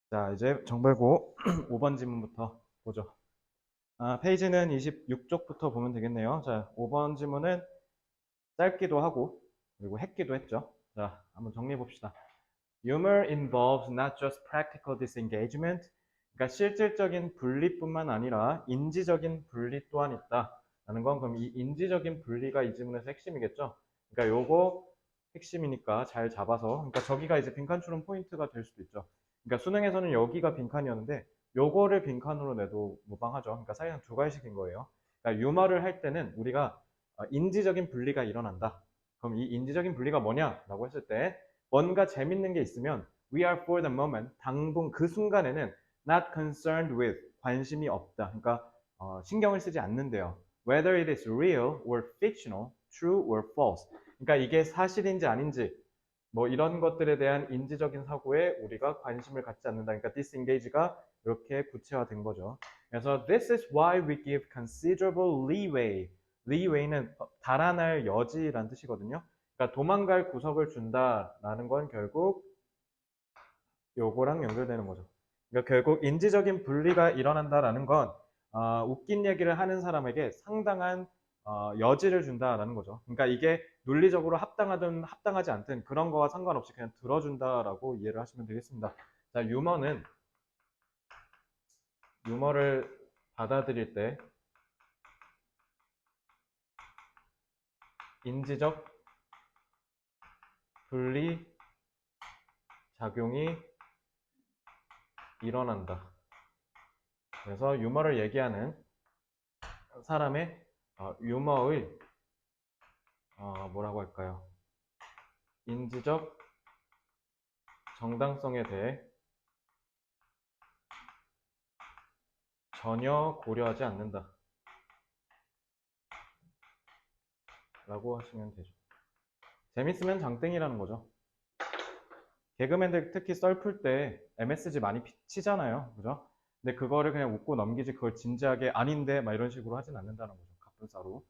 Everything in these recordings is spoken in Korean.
자, 이제 정발고 5번 지문부터 보죠. 페이지는 26쪽부터 보면 되겠네요. 자, 5번 지문은 짧기도 하고 그리고 했기도 했죠. 자, 한번 정리해 봅시다. Humor involves not just practical disengagement, 그러니까 실질적인 분리뿐만 아니라 인지적인 분리 또한 있다. 라는 건 그럼 이 인지적인 분리가 이 지문에서 핵심이겠죠. 그러니까 요거 핵심이니까 잘 잡아서, 그러니까 저기가 이제 빈칸 추론 포인트가 될 수도 있죠. 그러니까 수능에서는 여기가 빈칸이었는데 요거를 빈칸으로 내도 무방하죠. 그러니까 사실상 두 가지씩인 거예요. 그러니까 유머를 할 때는 우리가 인지적인 분리가 일어난다. 그럼 이 인지적인 분리가 뭐냐라고 했을 때 뭔가 재밌는 게 있으면 we are for the moment, 당분 그 순간에는 not concerned with, 관심이 없다. 그러니까 신경을 쓰지 않는데요. Whether it is real or fictional, true or false. 그러니까 이게 사실인지 아닌지 뭐 이런 것들에 대한 인지적인 사고에 우리가 관심을 갖지 않는다. 그러니까 disengage가 이렇게 구체화된 거죠. 그래서 this is why we give considerable leeway. leeway는 달아날 여지란 뜻이거든요. 그러니까 도망갈 구석을 준다라는 건 결국 요거랑 연결되는 거죠. 그러니까 결국 인지적인 분리가 일어난다라는 건 웃긴 얘기를 하는 사람에게 상당한 여지를 준다라는 거죠. 그러니까 이게 논리적으로 합당하든 합당하지 않든 그런 거와 상관없이 그냥 들어준다라고 이해를 하시면 되겠습니다. 자, 유머를 받아들일 때 인지적 분리 작용이 일어난다. 그래서 유머를 얘기하는 사람의 유머의 뭐라고 할까요? 인지적 정당성에 대해 전혀 고려하지 않는다 라고 하시면 되죠. 재밌으면 장땡이라는 거죠. 개그맨들 특히 썰 풀 때 MSG 많이 치잖아요. 그죠? 근데 그거를 그냥 웃고 넘기지 그걸 진지하게 아닌데 막 이런 식으로 하진 않는다는 거죠. 갑분싸로.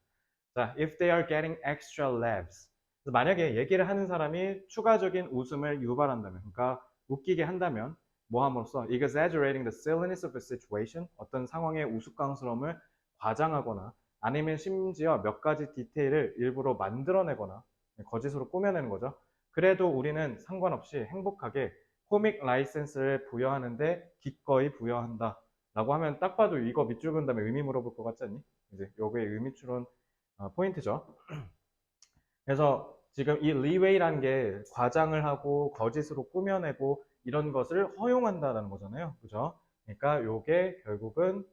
자, if they are getting extra laughs. 만약에 얘기를 하는 사람이 추가적인 웃음을 유발한다면, 그러니까 웃기게 한다면 뭐 함으로써 exaggerating the silliness of a situation, 어떤 상황의 우스꽝스러움을 과장하거나 아니면 심지어 몇 가지 디테일을 일부러 만들어내거나 거짓으로 꾸며내는 거죠. 그래도 우리는 상관없이 행복하게 코믹 라이센스를 부여하는데 기꺼이 부여한다 라고 하면 딱 봐도 이거 밑줄 근 다음에 의미 물어볼 것 같지 않니? 이제 요거의 의미 추론 포인트죠. 그래서 지금 이 leeway라는 게 과장을 하고 거짓으로 꾸며내고 이런 것을 허용한다라는 거잖아요. 그죠? 그러니까 요게 결국은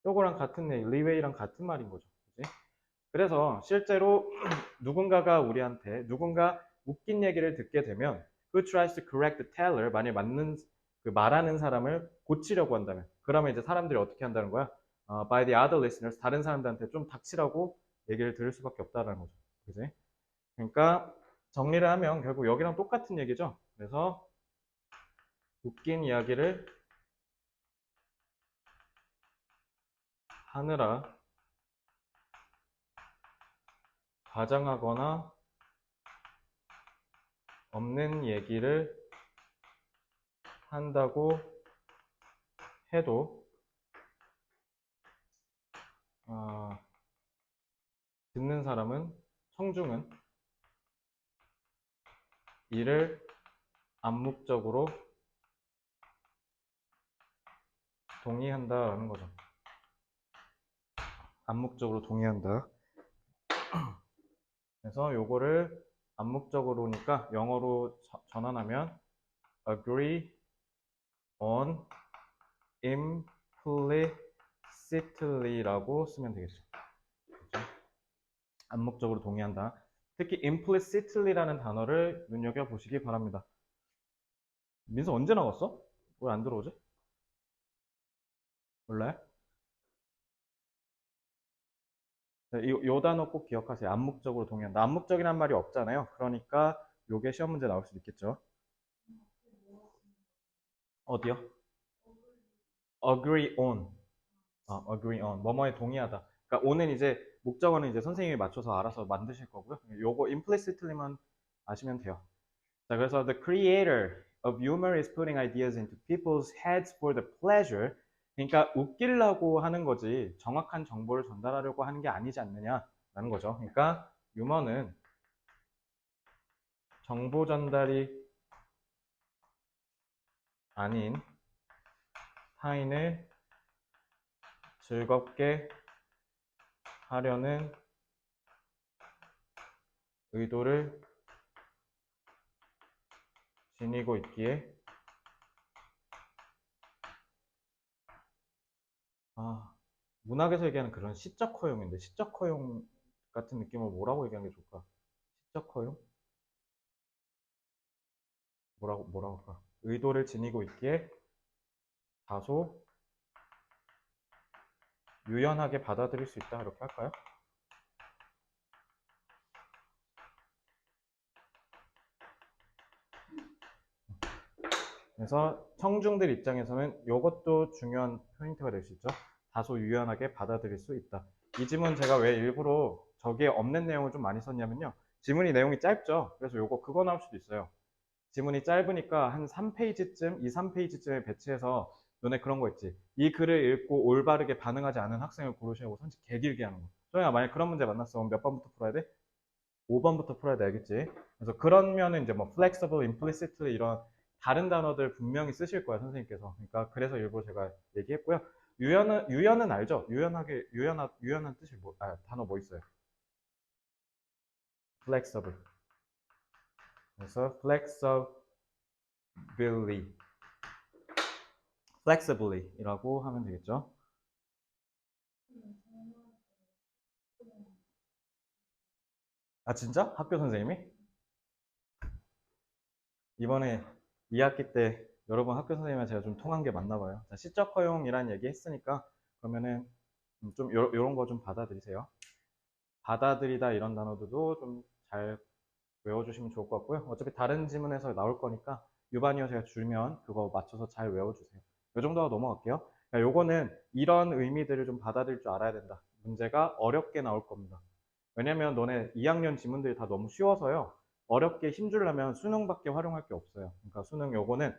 요거랑 같은 leeway랑 같은 말인 거죠. 그지? 그래서 실제로 누군가가 우리한테 누군가 웃긴 얘기를 듣게 되면 who tries to correct the teller, 만약 맞는 그 말하는 사람을 고치려고 한다면 그러면 이제 사람들이 어떻게 한다는 거야? By the other listeners, 다른 사람들한테 좀 닥치라고 얘기를 들을 수밖에 없다는 거죠. 그지? 그러니까 정리를 하면 결국 여기랑 똑같은 얘기죠. 그래서 웃긴 이야기를 하느라 과장하거나 없는 얘기를 한다고 해도 듣는 사람은, 청중은 이를 암묵적으로 동의한다라는 거죠. 암묵적으로 동의한다. 그래서 요거를 암묵적으로니까 영어로 전환하면 agree on implicitly라고 쓰면 되겠죠. 그렇죠? 암묵적으로 동의한다. 특히 implicitly라는 단어를 눈여겨보시기 바랍니다. 민서 언제 나갔어? 왜 안 들어오지? 몰라요? 네, 요 단어 꼭 기억하세요. 암묵적으로 동의한다. 암묵적이란 말이 없잖아요. 그러니까 요게 시험 문제 나올 수도 있겠죠. 어디요? agree on. agree on. 뭐뭐에 동의하다. 그러니까 on은 이제 목적어는 이제 선생님이 맞춰서 알아서 만드실 거고요. 요거 implicitly만 아시면 돼요. 자, 그래서 the creator of humor is putting ideas into people's heads for the pleasure. 그러니까 웃기려고 하는 거지 정확한 정보를 전달하려고 하는 게 아니지 않느냐라는 거죠. 그러니까 유머는 정보 전달이 아닌 타인을 즐겁게 하려는 의도를 지니고 있기에 문학에서 얘기하는 그런 시적 허용인데 시적 허용 같은 느낌을 뭐라고 얘기하는 게 좋을까? 시적 허용? 뭐라고 할까? 의도를 지니고 있기에 다소 유연하게 받아들일 수 있다 이렇게 할까요? 그래서 청중들 입장에서는 이것도 중요한 포인트가 될 수 있죠. 다소 유연하게 받아들일 수 있다. 이 지문 제가 왜 일부러 저기에 없는 내용을 좀 많이 썼냐면요. 지문이 내용이 짧죠. 그래서 그거 나올 수도 있어요. 지문이 짧으니까 한 3페이지쯤, 2, 3페이지쯤에 배치해서 너네 그런 거 있지. 이 글을 읽고 올바르게 반응하지 않은 학생을 고르시라고 선지 개길게 하는 거. 소영아, 만약 그런 문제 만났어. 그럼 몇 번부터 풀어야 돼? 5번부터 풀어야 돼, 알겠지? 그래서 그러면은 이제 뭐 flexible, implicit 이런 다른 단어들 분명히 쓰실 거야, 선생님께서. 그러니까 그래서 일부러 제가 얘기했고요. 유연은 알죠? 유연한 뜻이 단어 뭐 있어요? flexible. 그래서 flexibly이라고 하면 되겠죠. 아, 진짜? 학교 선생님이? 이번에 2학기 때 여러분 학교 선생님이랑 제가 좀 통한 게 맞나 봐요. 자, 시적 허용이라는 얘기 했으니까 그러면은 좀 요런 거 좀 받아들이세요. 받아들이다 이런 단어들도 좀 잘 외워주시면 좋을 것 같고요. 어차피 다른 지문에서 나올 거니까 유반이어 제가 줄면 그거 맞춰서 잘 외워주세요. 이 정도가 넘어갈게요. 그러니까 요거는 이런 의미들을 좀 받아들일 줄 알아야 된다. 문제가 어렵게 나올 겁니다. 왜냐면 너네 2학년 지문들이 다 너무 쉬워서요. 어렵게 힘주려면 수능밖에 활용할 게 없어요. 그러니까 수능 요거는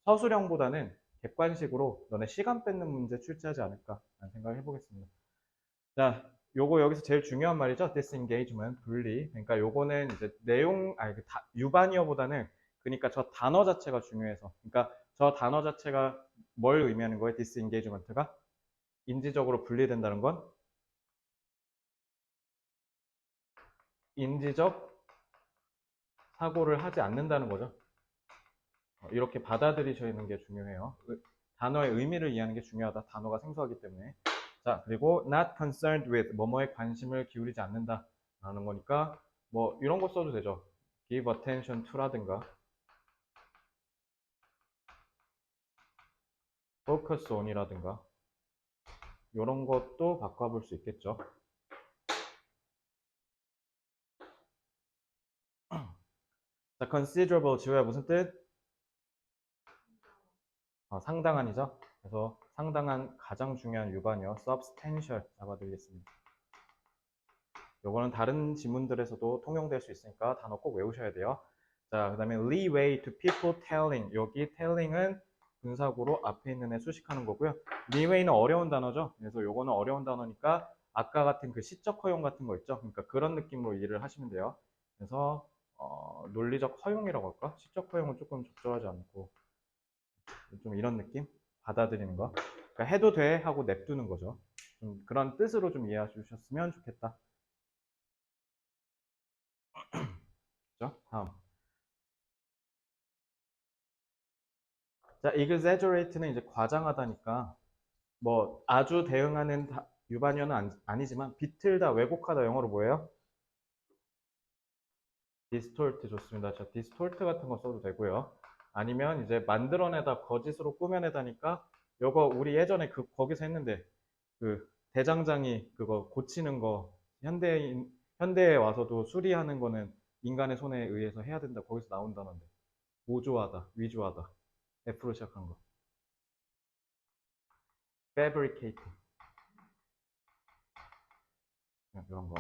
서술형보다는 객관식으로 너네 시간 뺏는 문제 출제하지 않을까 라는 생각을 해보겠습니다. 자, 요거 여기서 제일 중요한 말이죠. disengagement, 분리. 그러니까 요거는 이제 유반이어보다는 그러니까 저 단어 자체가 중요해서. 그러니까 저 단어 자체가 뭘 의미하는 거예요? disengagement가? 인지적으로 분리된다는 건 인지적 사고를 하지 않는다는 거죠. 이렇게 받아들이시는 게 중요해요. 단어의 의미를 이해하는 게 중요하다. 단어가 생소하기 때문에. 자, 그리고 not concerned with 뭐뭐에 관심을 기울이지 않는다 라는 거니까 뭐 이런 거 써도 되죠. give attention to라든가 focus on이라든가 이런 것도 바꿔볼 수 있겠죠. 자, considerable 지호야 무슨 뜻? 상당한이죠. 그래서 상당한 가장 중요한 유반이요. substantial 잡아드리겠습니다. 요거는 다른 지문들에서도 통용될 수 있으니까 단어 꼭 외우셔야 돼요. 자, 그 다음에 leeway to people telling. 여기 telling은 분사구로 앞에 있는 애 수식하는 거고요. leeway는 어려운 단어죠. 그래서 요거는 어려운 단어니까 아까 같은 그 시적 허용 같은 거 있죠. 그러니까 그런 느낌으로 이해를 하시면 돼요. 그래서 논리적 허용이라고 할까? 시적 허용은 조금 적절하지 않고 좀 이런 느낌? 받아들이는 거. 그러니까 해도 돼 하고 냅두는 거죠. 좀 그런 뜻으로 좀 이해해 주셨으면 좋겠다. 그죠? 다음. 자, exaggerate는 이제 과장하다니까 뭐 아주 대응하는 유반어는 아니지만 비틀다, 왜곡하다 영어로 뭐예요? distort 좋습니다. 자, distort 같은 거 써도 되고요. 아니면 이제 만들어내다, 거짓으로 꾸며내다니까 요거 우리 예전에 거기서 했는데 그 대장장이 그거 고치는 거 현대에 와서도 수리하는 거는 인간의 손에 의해서 해야 된다. 거기서 나온 단어인데 모조하다, 위조하다. F로 시작한 거. fabricating 이런 거.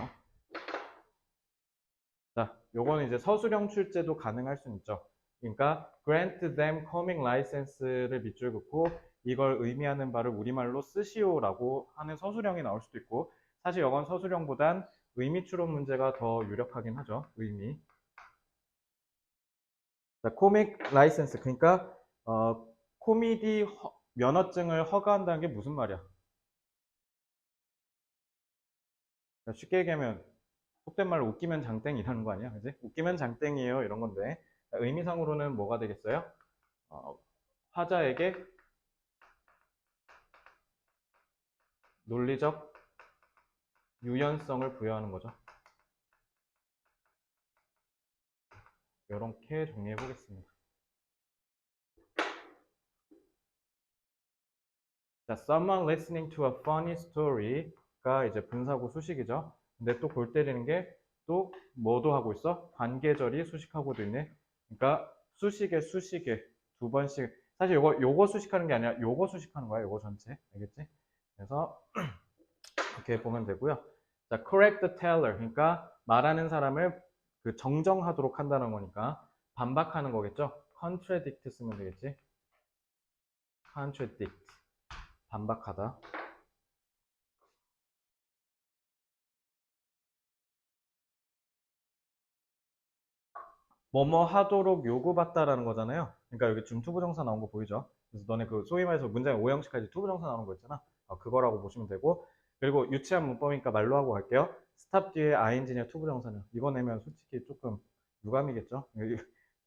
자, 요거는 이제 서술형 출제도 가능할 수 있죠. 그러니까 grant them coming license를 밑줄 긋고 이걸 의미하는 바를 우리말로 쓰시오라고 하는 서술형이 나올 수도 있고, 사실 영어는 서술형보단 의미 추론 문제가 더 유력하긴 하죠. 의미. 자, 코믹 라이센스, 그러니까 코미디 면허증을 허가한다는 게 무슨 말이야? 그러니까 쉽게 얘기하면 속된 말로 웃기면 장땡이라는 거 아니야, 그지? 웃기면 장땡이에요, 이런 건데. 자, 의미상으로는 뭐가 되겠어요? 어, 화자에게 논리적 유연성을 부여하는 거죠. 이렇게 정리해 보겠습니다. 자, someone listening to a funny story가 이제 분사구 수식이죠. 근데 또 골 때리는 게 또 뭐도 하고 있어? 관계절이 수식하고도 있네. 그러니까 수식에 두 번씩. 사실 요거 수식하는 게 아니라 요거 수식하는 거야. 요거 전체. 알겠지? 그래서 이렇게 보면 되고요. 자, correct the teller. 그러니까 말하는 사람을 그 정정하도록 한다는 거니까 반박하는 거겠죠? contradict 쓰면 되겠지? contradict. 반박하다. 뭐뭐 하도록 요구받다라는 거잖아요. 그러니까 여기 지금 투부정사 나온 거 보이죠? 그래서 너네 그 소위 말해서 문장의 오형식까지 투부정사 나오는 거 있잖아. 그거라고 보시면 되고, 그리고 유치한 문법이니까 말로 하고 갈게요. 스탑 뒤에 ing냐 투부정사냐. 이거 내면 솔직히 조금 유감이겠죠?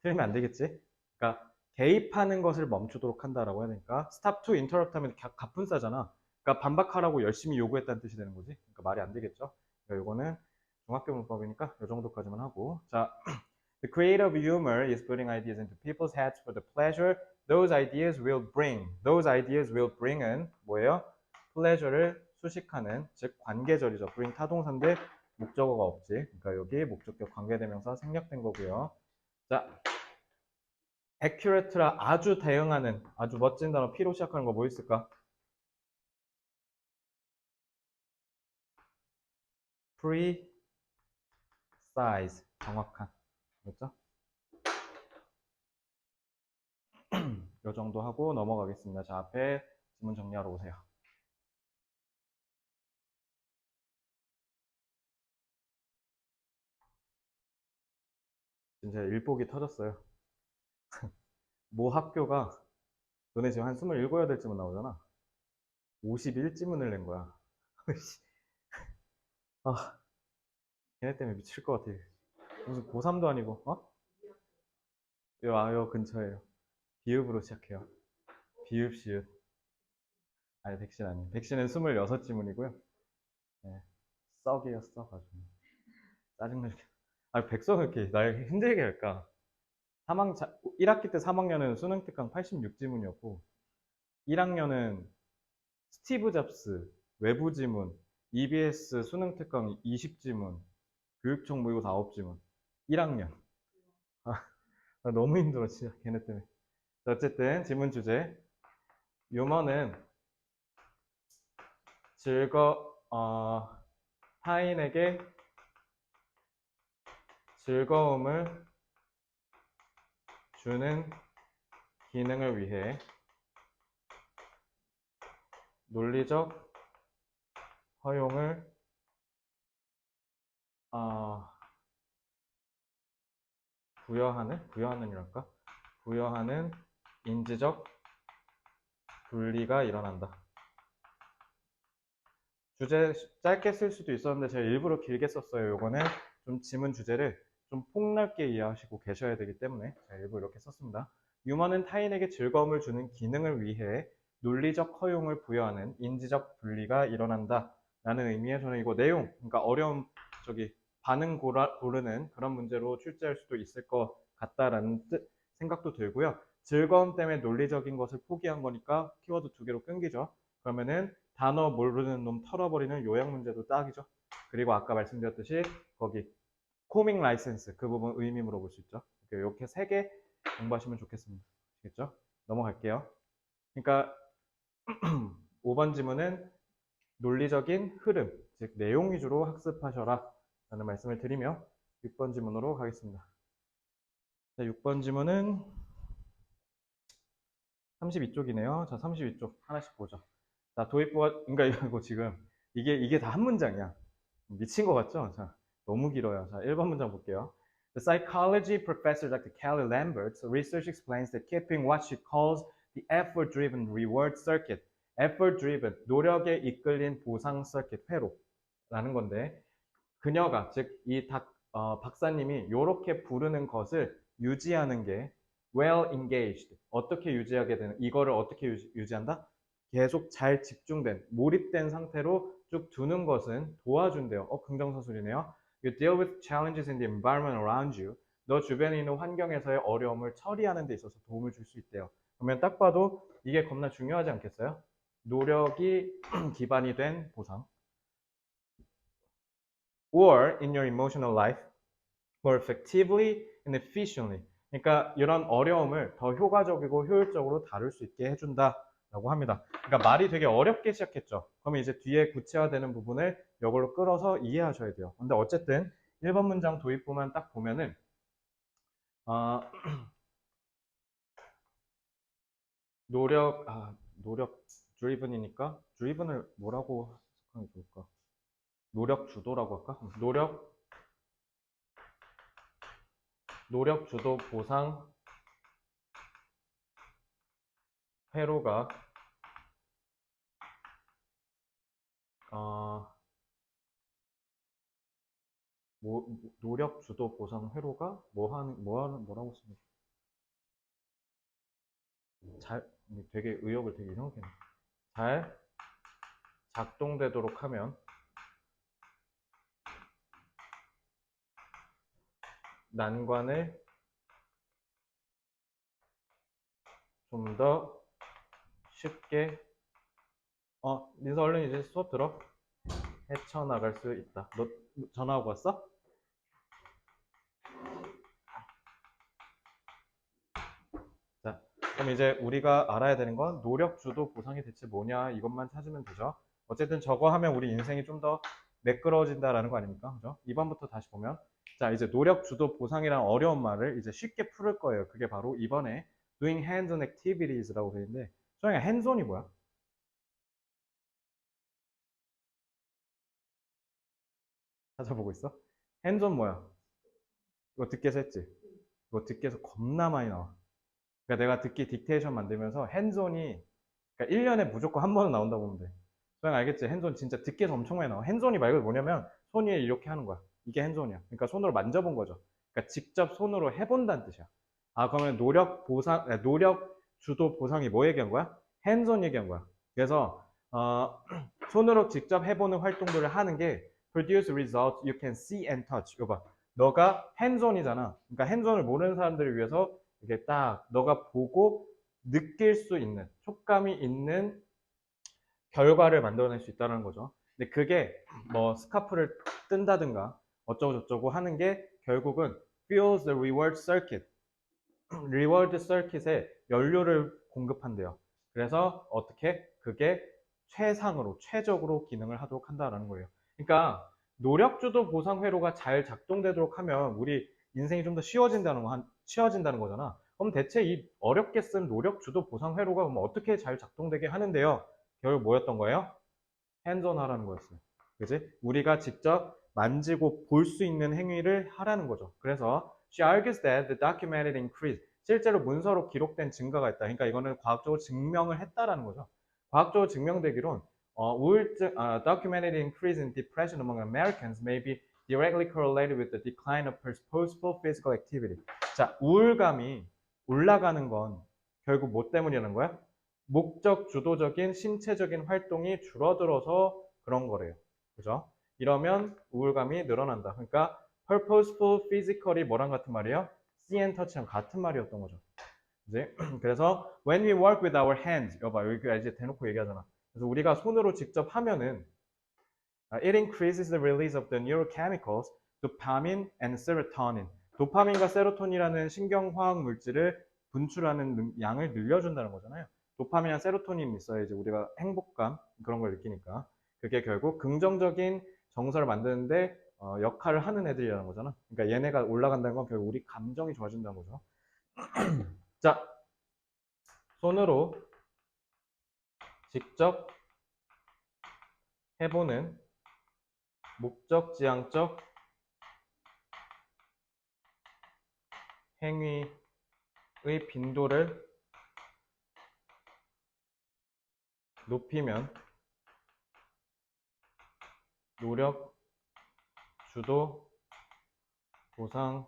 틀리면 안 되겠지? 그러니까 개입하는 것을 멈추도록 한다라고 해야 되니까 stop to interrupt 하면 갑분싸잖아. 그러니까 반박하라고 열심히 요구했다는 뜻이 되는 거지. 그러니까 말이 안 되겠죠? 그러니까 이거는 중학교 문법이니까 이 정도까지만 하고. 자, The creative humor is putting ideas into people's heads for the pleasure those ideas will bring. Those ideas will bring은 뭐예요? pleasure를 수식하는, 즉 관계절이죠. bring 타동사인데 목적어가 없지. 그러니까 여기 목적격 관계대명사 생략된 거고요. 자, accurate라 아주 대응하는, 아주 멋진 단어 P로 시작하는 거 뭐 있을까? precise, 정확한. 그렇죠? 이 정도 하고 넘어가겠습니다. 자, 앞에 지문 정리하러 오세요. 진짜 일복이 터졌어요. 모 학교가 너네 지금 한 27, 8지문 나오잖아. 51지문을 낸 거야. 아, 걔네 때문에 미칠 것 같아. 무슨 고3도 아니고, 어? 요 근처에요. 비읍으로 시작해요. 비읍, 시읍. 아니, 백신 아니에요. 백신은 26지문이고요. 네, 썩이었어, 아주. 짜증나게. 아, 백성을 이렇게 날 힘들게 할까? 1학기 때 3학년은 수능 특강 86지문이었고, 1학년은 스티브 잡스, 외부 지문, EBS 수능 특강 20지문, 교육청 모의고사 9지문. 1학년. 아, 나 너무 힘들어, 진짜, 걔네 때문에. 자, 어쨌든, 지문 주제. 유머는 타인에게 즐거움을 주는 기능을 위해 논리적 허용을 부여하는 인지적 분리가 일어난다. 주제 짧게 쓸 수도 있었는데 제가 일부러 길게 썼어요. 요거는 좀 지문 주제를 좀 폭넓게 이해하시고 계셔야 되기 때문에 제가 일부러 이렇게 썼습니다. 유머는 타인에게 즐거움을 주는 기능을 위해 논리적 허용을 부여하는 인지적 분리가 일어난다 라는 의미의, 저는 이거 내용, 그러니까 어려움, 반응 고르는 그런 문제로 출제할 수도 있을 것 같다라는 생각도 들고요. 즐거움 때문에 논리적인 것을 포기한 거니까 키워드 2개로 끊기죠. 그러면은 단어 모르는 놈 털어버리는 요약 문제도 딱이죠. 그리고 아까 말씀드렸듯이 거기 코믹 라이센스 그 부분 의미 물어볼 수 있죠. 이렇게 3개 공부하시면 좋겠습니다. 아시겠죠? 넘어갈게요. 그러니까 5번 지문은 논리적인 흐름, 즉 내용 위주로 학습하셔라 라는 말씀을 드리며 6번 지문으로 가겠습니다. 자, 6번 지문은 32쪽이네요. 자, 32쪽 하나씩 보죠. 자, 도입부가, 그러니까 이거 지금 이게 다 한 문장이야. 미친 것 같죠? 자, 너무 길어요. 자, 1번 문장 볼게요. The psychology professor Dr. Kelly Lambert's research explains that keeping what she calls the effort-driven reward circuit, effort-driven, 노력에 이끌린 보상 서킷 회로라는 건데, 그녀가, 즉, 박사님이 이렇게 부르는 것을 유지하는 게 well engaged, 어떻게 유지하게 되는, 이거를 어떻게 유지한다? 계속 잘 집중된, 몰입된 상태로 쭉 두는 것은 도와준대요. 긍정서술이네요. You deal with challenges in the environment around you. 너 주변에 있는 환경에서의 어려움을 처리하는 데 있어서 도움을 줄 수 있대요. 그러면 딱 봐도 이게 겁나 중요하지 않겠어요? 노력이 기반이 된 보상. Or in your emotional life, more effectively and efficiently. 그러니까 이런 어려움을 더 효과적이고 효율적으로 다룰 수 있게 해준다라고 합니다. 그러니까 말이 되게 어렵게 시작했죠. 그러면 이제 뒤에 구체화되는 부분을 이걸로 끌어서 이해하셔야 돼요. 근데 어쨌든 1번 문장 도입부만 딱 보면은 노력 driven이니까 driven을 뭐라고 해석하는 게 좋을까? 노력 주도라고 할까? 노력 주도 보상 회로가 노력 주도 보상 회로가 뭐라고 쓰는 잘 되게 의욕을 되게 이상하게 잘 작동되도록 하면 난관을 좀 더 쉽게 민서 얼른 이제 수업 들어 헤쳐나갈 수 있다. 너 전화하고 왔어? 자, 그럼 이제 우리가 알아야 되는 건 노력 주도 보상이 대체 뭐냐 이것만 찾으면 되죠. 어쨌든 저거 하면 우리 인생이 좀 더 매끄러워진다라는 거 아닙니까? 그죠? 2번부터 다시 보면 자, 이제 노력 주도 보상이란 어려운 말을 이제 쉽게 풀을 거예요. 그게 바로 이번에 doing hands-on activities라고 되어 있는데 소영아 hands-on이 뭐야? 찾아보고 있어? hands-on 뭐야? 이거 듣기에서 했지? 이거 듣기에서 겁나 많이 나와. 그러니까 내가 듣기 딕테이션 만들면서 핸즈온이 그러니까 1년에 무조건 한 번은 나온다고 보면 돼. 소영 알겠지? 핸즈온 진짜 듣기에서 엄청 많이 나와. 핸즈온이 말 그대로 뭐냐면 손 위에 이렇게 하는 거야. 이게 핸즈온이야. 그러니까 손으로 만져본 거죠. 그러니까 직접 손으로 해본다는 뜻이야. 그러면 노력 주도 보상이 뭐 얘기한 거야? 핸즈온 얘기한 거야. 그래서 손으로 직접 해보는 활동들을 하는 게 produce results you can see and touch. 이거 봐. 너가 핸즈온이잖아. 그러니까 핸즈온을 모르는 사람들을 위해서 이게 딱 너가 보고 느낄 수 있는 촉감이 있는 결과를 만들어낼 수 있다는 거죠. 근데 그게 뭐 스카프를 뜬다든가 어쩌고 저쩌고 하는 게 결국은 fuels the reward circuit. 리워드 서킷에 연료를 공급한대요. 그래서 어떻게 그게 최적으로 기능을 하도록 한다라는 거예요. 그러니까 노력주도 보상 회로가 잘 작동되도록 하면 우리 인생이 좀 더 쉬워진다는 거잖아. 그럼 대체 이 어렵게 쓴 노력주도 보상 회로가 그럼 어떻게 잘 작동되게 하는데요? 결국 뭐였던 거예요? 핸즈온 하라는 거였어요. 그지? 우리가 직접 만지고 볼 수 있는 행위를 하라는 거죠. 그래서 she argues that the documented increase 실제로 문서로 기록된 증가가 있다. 그러니까 이거는 과학적으로 증명을 했다라는 거죠. 과학적으로 증명되기론 documented increase in depression among Americans may be directly correlated with the decline of purposeful physical activity. 자, 우울감이 올라가는 건 결국 뭐 때문이라는 거야? 목적 주도적인 신체적인 활동이 줄어들어서 그런 거래요. 그죠? 이러면 우울감이 늘어난다. 그러니까 purposeful physical이 뭐랑 같은 말이에요? see and touch랑 같은 말이었던 거죠. 이제 그래서 when we work with our hands, 여봐 여기가 이제 대놓고 얘기하잖아. 그래서 우리가 손으로 직접 하면은 it increases the release of the neurochemicals dopamine and serotonin. 도파민과 세로토닌이라는 신경화학 물질을 분출하는 양을 늘려준다는 거잖아요. 도파민이랑 세로토닌이 있어야지 우리가 행복감 그런 걸 느끼니까 그게 결국 긍정적인 정서를 만드는데 역할을 하는 애들이라는 거잖아. 그러니까 얘네가 올라간다는 건 결국 우리 감정이 좋아진다는 거죠. 자, 손으로 직접 해보는 목적지향적 행위의 빈도를 높이면 노력, 주도, 보상,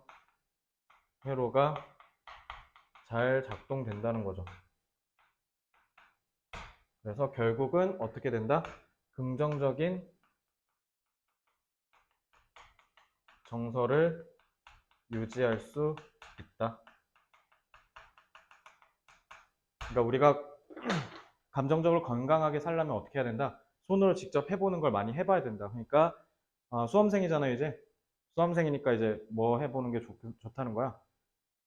회로가 잘 작동된다는 거죠. 그래서 결국은 어떻게 된다? 긍정적인 정서를 유지할 수 있다. 그러니까 우리가 감정적으로 건강하게 살려면 어떻게 해야 된다? 손으로 직접 해보는 걸 많이 해봐야 된다. 그러니까 수험생이잖아요, 이제. 수험생이니까 이제 뭐 해보는 게 좋다는 거야.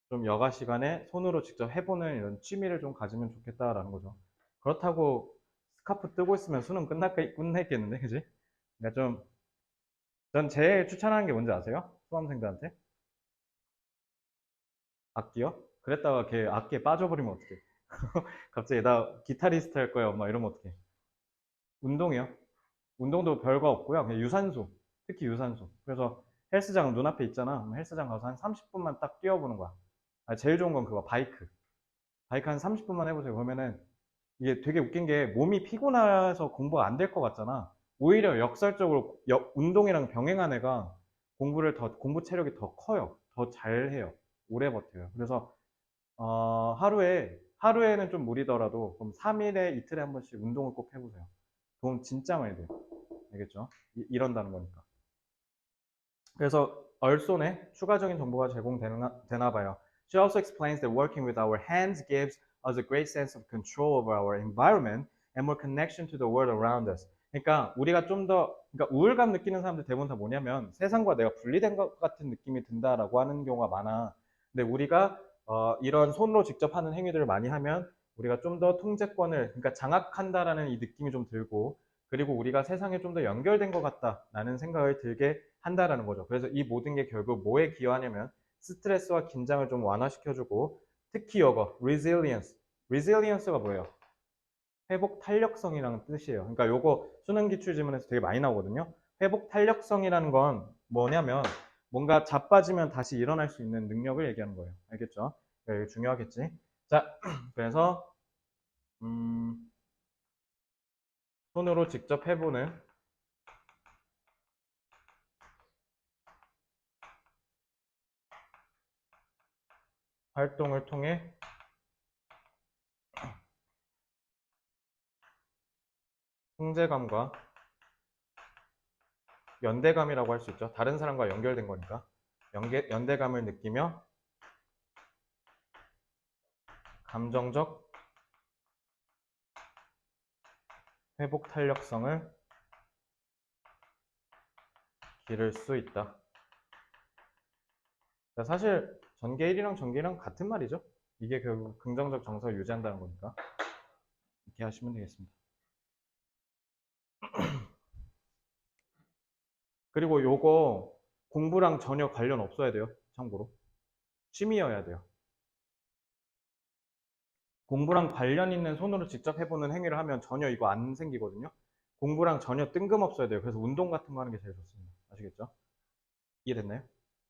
좀 여가 시간에 손으로 직접 해보는 이런 취미를 좀 가지면 좋겠다라는 거죠. 그렇다고 스카프 뜨고 있으면 수능 끝났겠는데, 그지? 그러니까 전 제일 추천하는 게 뭔지 아세요? 수험생들한테? 악기요? 그랬다가 걔 악기에 빠져버리면 어떡해? 갑자기 나 기타리스트 할 거야, 엄마 이러면 어떡해? 운동이요. 운동도 별거 없고요. 그냥 유산소. 특히 유산소. 그래서 헬스장 눈앞에 있잖아. 그럼 헬스장 가서 한 30분만 딱 뛰어보는 거야. 제일 좋은 건 그거, 바이크. 바이크 한 30분만 해보세요. 그러면은 이게 되게 웃긴 게 몸이 피곤해서 공부가 안 될 것 같잖아. 오히려 역설적으로 운동이랑 병행한 애가 공부 체력이 더 커요. 더 잘해요. 오래 버텨요. 그래서 하루에는 좀 무리더라도 그럼 3일에 이틀에 한 번씩 운동을 꼭 해보세요. 도움 진짜 많이 돼요. 알겠죠? 이런다는 거니까. 그래서 얼손에 추가적인 정보가 제공되나 봐요. She also explains that working with our hands gives us a great sense of control over our environment and more connection to the world around us. 그러니까 우리가 그러니까 우울감 느끼는 사람들 대부분 다 뭐냐면 세상과 내가 분리된 것 같은 느낌이 든다라고 하는 경우가 많아. 근데 우리가 이런 손으로 직접 하는 행위들을 많이 하면 우리가 좀 더 통제권을, 그러니까 장악한다라는 이 느낌이 좀 들고, 그리고 우리가 세상에 좀 더 연결된 것 같다라는 생각을 들게 한다라는 거죠. 그래서 이 모든 게 결국 뭐에 기여하냐면 스트레스와 긴장을 좀 완화시켜주고, 특히 이거 resilience. resilience가 뭐예요? 회복 탄력성이라는 뜻이에요. 그러니까 요거 수능 기출 지문에서 되게 많이 나오거든요. 회복 탄력성이라는 건 뭐냐면 뭔가 자빠지면 다시 일어날 수 있는 능력을 얘기하는 거예요. 알겠죠? 이게 중요하겠지. 자, 그래서 손으로 직접 해보는 활동을 통해 통제감과 연대감이라고 할 수 있죠. 다른 사람과 연결된 거니까. 연대감을 느끼며 감정적 회복 탄력성을 기를 수 있다. 사실 전개 1이랑 전개 2랑 같은 말이죠. 이게 결국 긍정적 정서를 유지한다는 거니까. 이렇게 하시면 되겠습니다. 그리고 요거 공부랑 전혀 관련 없어야 돼요. 참고로. 취미여야 돼요. 공부랑 관련 있는 손으로 직접 해보는 행위를 하면 전혀 이거 안 생기거든요. 공부랑 전혀 뜬금없어야 돼요. 그래서 운동 같은 거 하는 게 제일 좋습니다. 아시겠죠? 이해됐나요?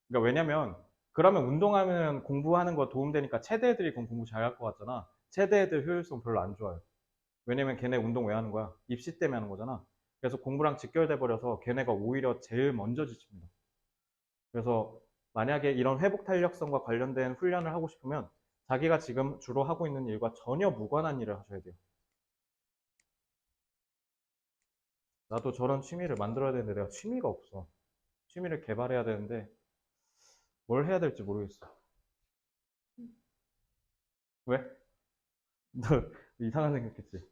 그러니까 왜냐면 그러면 운동하면 공부하는 거 도움되니까 체대 애들이 그럼 공부 잘할 것 같잖아. 체대 애들 효율성 별로 안 좋아요. 왜냐면 걔네 운동 왜 하는 거야? 입시 때문에 하는 거잖아. 그래서 공부랑 직결돼 버려서 걔네가 오히려 제일 먼저 지칩니다. 그래서 만약에 이런 회복 탄력성과 관련된 훈련을 하고 싶으면 자기가 지금 주로 하고 있는 일과 전혀 무관한 일을 하셔야 돼요. 나도 저런 취미를 만들어야 되는데 내가 취미가 없어. 취미를 개발해야 되는데 뭘 해야 될지 모르겠어. 왜? 너 이상한 생각했지?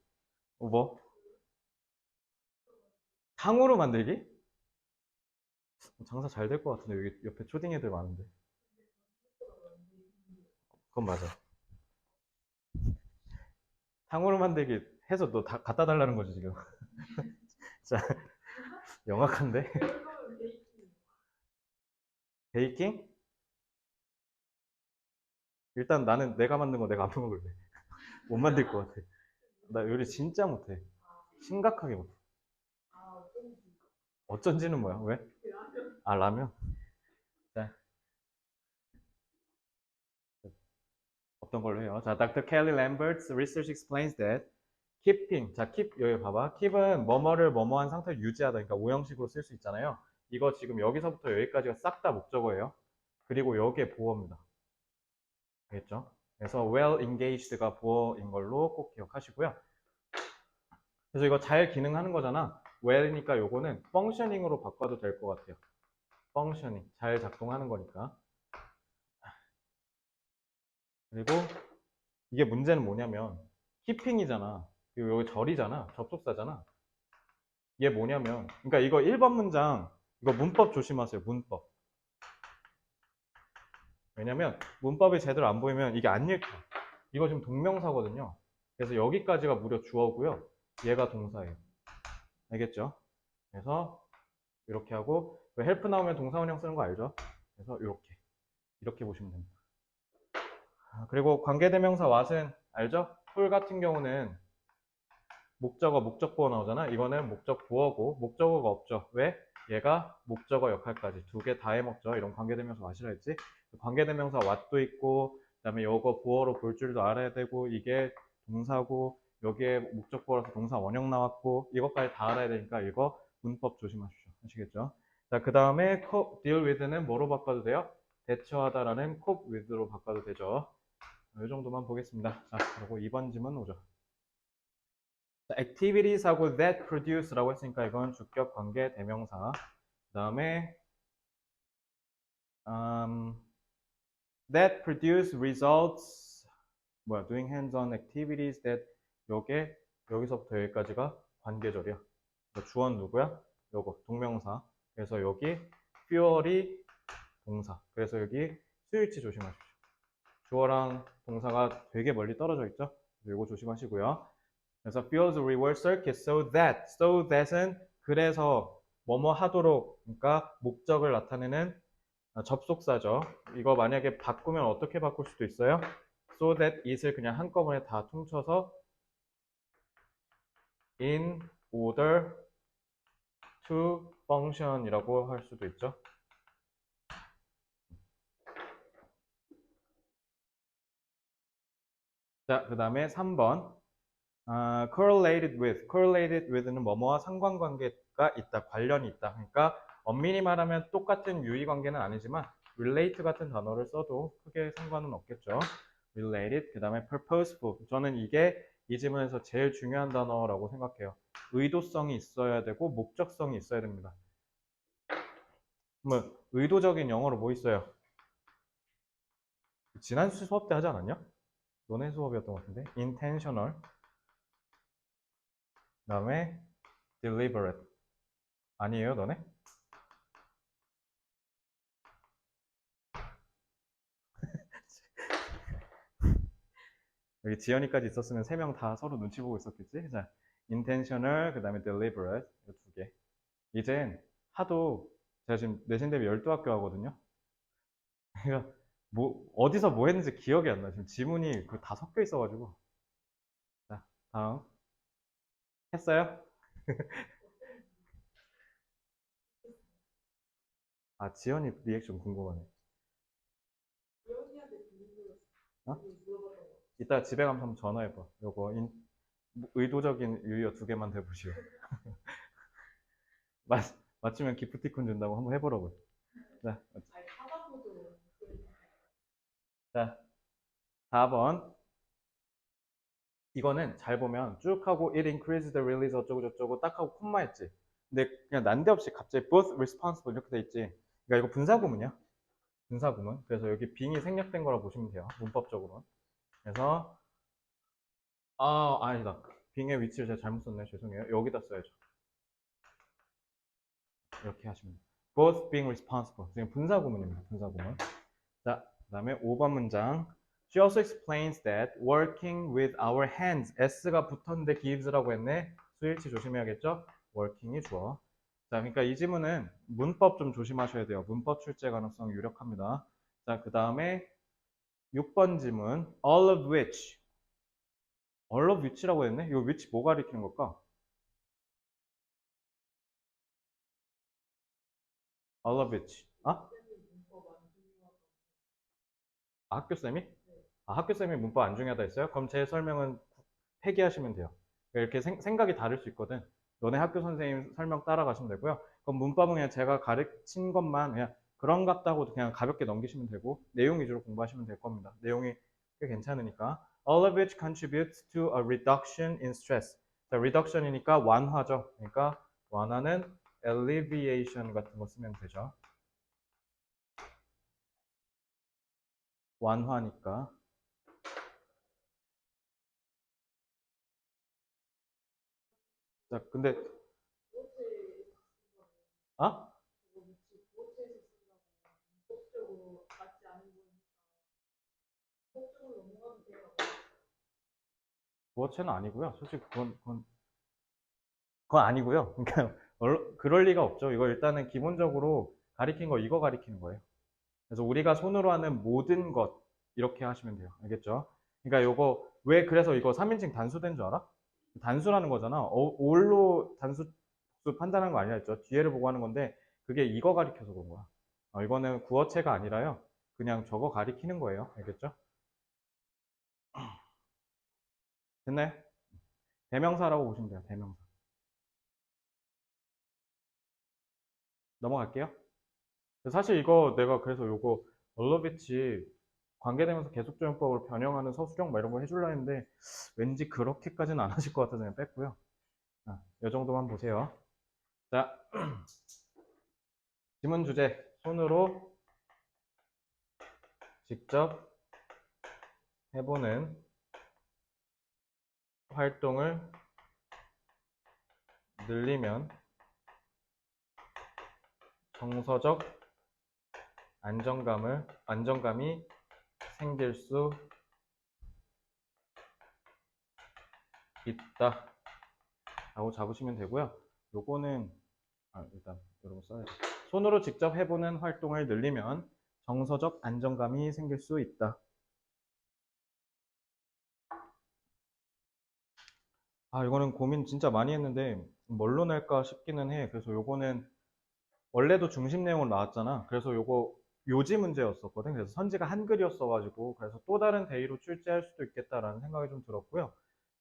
뭐? 탕후루 만들기? 장사 잘 될 것 같은데 여기 옆에 초딩 애들 많은데. 그건 맞아. 탕후루 만들기 해서 너 다 갖다 달라는 거지 지금. 자, 영악한데? 베이킹? 일단 나는 내가 만든 거 내가 안 먹을래. 못 만들 것 같아. 나 요리 진짜 못해. 심각하게 못해. 어쩐지는 뭐야? 왜? 아, 라면? 자, 어떤 걸로 해요? 자, Dr. Kelly Lambert's research explains that keeping, 자, keep, 여기 봐봐. keep은 뭐뭐를 뭐뭐한 상태를 유지하다. 그러니까 오형식으로 쓸 수 있잖아요. 이거 지금 여기서부터 여기까지가 싹 다 목적어예요. 그리고 여기에 보어입니다. 알겠죠? 그래서 well engaged가 보어인 걸로 꼭 기억하시고요. 그래서 이거 잘 기능하는 거잖아. well이니까 요거는 functioning으로 바꿔도 될 것 같아요. functioning, 잘 작동하는 거니까. 그리고 이게 문제는 뭐냐면 keeping이잖아. 그리고 여기 절이잖아. 접속사잖아. 이게 뭐냐면 그러니까 이거 1번 문장 이거 문법 조심하세요. 문법. 왜냐면 문법이 제대로 안 보이면 이게 안 읽혀. 이거 지금 동명사거든요. 그래서 여기까지가 무려 주어고요. 얘가 동사예요. 알겠죠? 그래서 이렇게 하고 헬프 나오면 동사원형 쓰는 거 알죠? 그래서 이렇게 보시면 됩니다. 그리고 관계대명사 what은 알죠? 풀 같은 경우는 목적어, 목적보어 나오잖아. 이거는 목적보어고 목적어가 없죠. 왜? 얘가 목적어 역할까지 두 개 다 해먹죠. 이런 관계대명사 what이라 했지. 관계대명사 what도 있고 그다음에 이거 보어로 볼 줄도 알아야 되고 이게 동사고 여기에 목적보어라서 동사 원형 나왔고 이것까지 다 알아야 되니까 이거 문법 조심하십시오. 아시겠죠? 자, 그 다음에 deal with는 뭐로 바꿔도 돼요? 대처하다라는 cope with로 바꿔도 되죠. 이 정도만 보겠습니다. 자, 그리고 2번 질문 오죠. activities하고 that produce라고 했으니까 이건 주격 관계 대명사. 그 다음에 that produce results doing hands-on activities that 요게 여기서부터 여기까지가 관계절이야. 주어는 누구야? 요거 동명사. 그래서 여기 fuel이 동사. 그래서 여기 수일치 조심하십시오. 주어랑 동사가 되게 멀리 떨어져 있죠? 이거 조심하시고요. 그래서 fuels reward circuit so that은 그래서 뭐뭐 하도록 그러니까 목적을 나타내는 접속사죠. 이거 만약에 바꾸면 어떻게 바꿀 수도 있어요? so that it을 그냥 한꺼번에 다 퉁쳐서 in order to function이라고 할 수도 있죠. 자, 그 다음에 3번 correlated with는 뭐뭐와 상관관계가 있다, 관련이 있다. 그러니까 엄밀히 말하면 똑같은 유의관계는 아니지만 relate 같은 단어를 써도 크게 상관은 없겠죠. related, 그 다음에 purposeful. 저는 이게 이 지문에서 제일 중요한 단어라고 생각해요. 의도성이 있어야 되고 목적성이 있어야 됩니다. 의도적인 영어로 뭐 있어요? 지난 수업 때 하지 않았냐? 너네 수업이었던 것 같은데. intentional. 그 다음에 deliberate. 아니에요, 너네? 여기 지연이까지 있었으면 3명 다 서로 눈치 보고 있었겠지? 자, intentional, 그 다음에 deliberate. 이 두 개. 이젠 하도 제가 지금 내신 대비 12학교 하거든요. 그러니까 어디서 뭐 했는지 기억이 안 나. 지금 지문이 다 섞여 있어가지고. 자, 다음. 했어요? 아, 지연이 리액션 궁금하네. 어? 이따 집에 가면 한번 전화해봐. 요거 의도적인 유의어 2개만 대보시오. 맞추면 기프티콘 준다고 한번 해보라고요. 자, 4번. 이거는 잘 보면 쭉 하고 it increases the release 어쩌고 저쩌고 딱 하고 콤마 했지. 근데 그냥 난데없이 갑자기 both responsible 이렇게 돼 있지. 그러니까 이거 분사구문이야. 분사구문. 그래서 여기 빙이 생략된 거라 보시면 돼요. 문법적으로. 그래서 아니다. 빙의 위치를 제가 잘못 썼네. 죄송해요. 여기다 써야죠. 이렇게 하시면 돼요. both being responsible. 지금 분사구문입니다. 분사구문. 자, 그 다음에 5번 문장. She also explains that working with our hands, s가 붙었는데 gives라고 했네. 수일치 조심해야겠죠? working이 주어. 자, 그러니까 이 지문은 문법 좀 조심하셔야 돼요. 문법 출제 가능성 유력합니다. 자, 그 다음에 6번 지문. All of which. All of which라고 했네? 이거 which 뭐 가리키는 걸까? All of which. 아? 학교쌤이? 아, 학교쌤이 문법 안 중요하다 했어요? 그럼 제 설명은 폐기하시면 돼요. 이렇게 생각이 다를 수 있거든. 너네 학교 선생님 설명 따라가시면 되고요. 그럼 문법은 그냥 제가 가르친 것만 그냥 그런 같다고 그냥 가볍게 넘기시면 되고 내용 위주로 공부하시면 될 겁니다. 내용이 꽤 괜찮으니까. All of which contributes to a reduction in stress. 자, reduction이니까 완화죠. 그러니까 완화는 alleviation 같은 거 쓰면 되죠. 완화니까. 자, 근데 아? 부어체는 아니고요. 솔직히 그건 아니고요. 그러니까 그럴 리가 없죠. 이거 일단은 기본적으로 가리킨 거 이거 가리키는 거예요. 그래서 우리가 손으로 하는 모든 것 이렇게 하시면 돼요. 알겠죠? 그러니까 요거 왜 그래서 이거 3인칭 단수된 줄 알아? 단수라는 거잖아. 올로 단수 판단하는 거 아니라 했죠. 뒤에를 보고 하는 건데 그게 이거 가리켜서 그런 거야. 이거는 구어체가 아니라요. 그냥 저거 가리키는 거예요. 알겠죠? 됐나요? 대명사라고 보시면 돼요. 대명사. 넘어갈게요. 사실 이거 내가 그래서 요거 얼러비치 관계대명사 계속조용법으로 변형하는 서술형 막 이런 거 해줄라 했는데 왠지 그렇게까지는 안 하실 것 같아서 그냥 뺐고요. 이 정도만 보세요. 자, 지문 주제 손으로 직접 해보는 활동을 늘리면 정서적 안정감이 생길 수 있다 라고 잡으시면 되고요. 요거는 일단 여러분 써야 돼. 손으로 직접 해보는 활동을 늘리면 정서적 안정감이 생길 수 있다. 이거는 고민 진짜 많이 했는데 뭘로 낼까 싶기는 해. 그래서 요거는 원래도 중심 내용으로 나왔잖아. 그래서 요거 요지 문제였었거든. 그래서 선지가 한글이었어가지고 그래서 또 다른 데이로 출제할 수도 있겠다라는 생각이 좀 들었고요.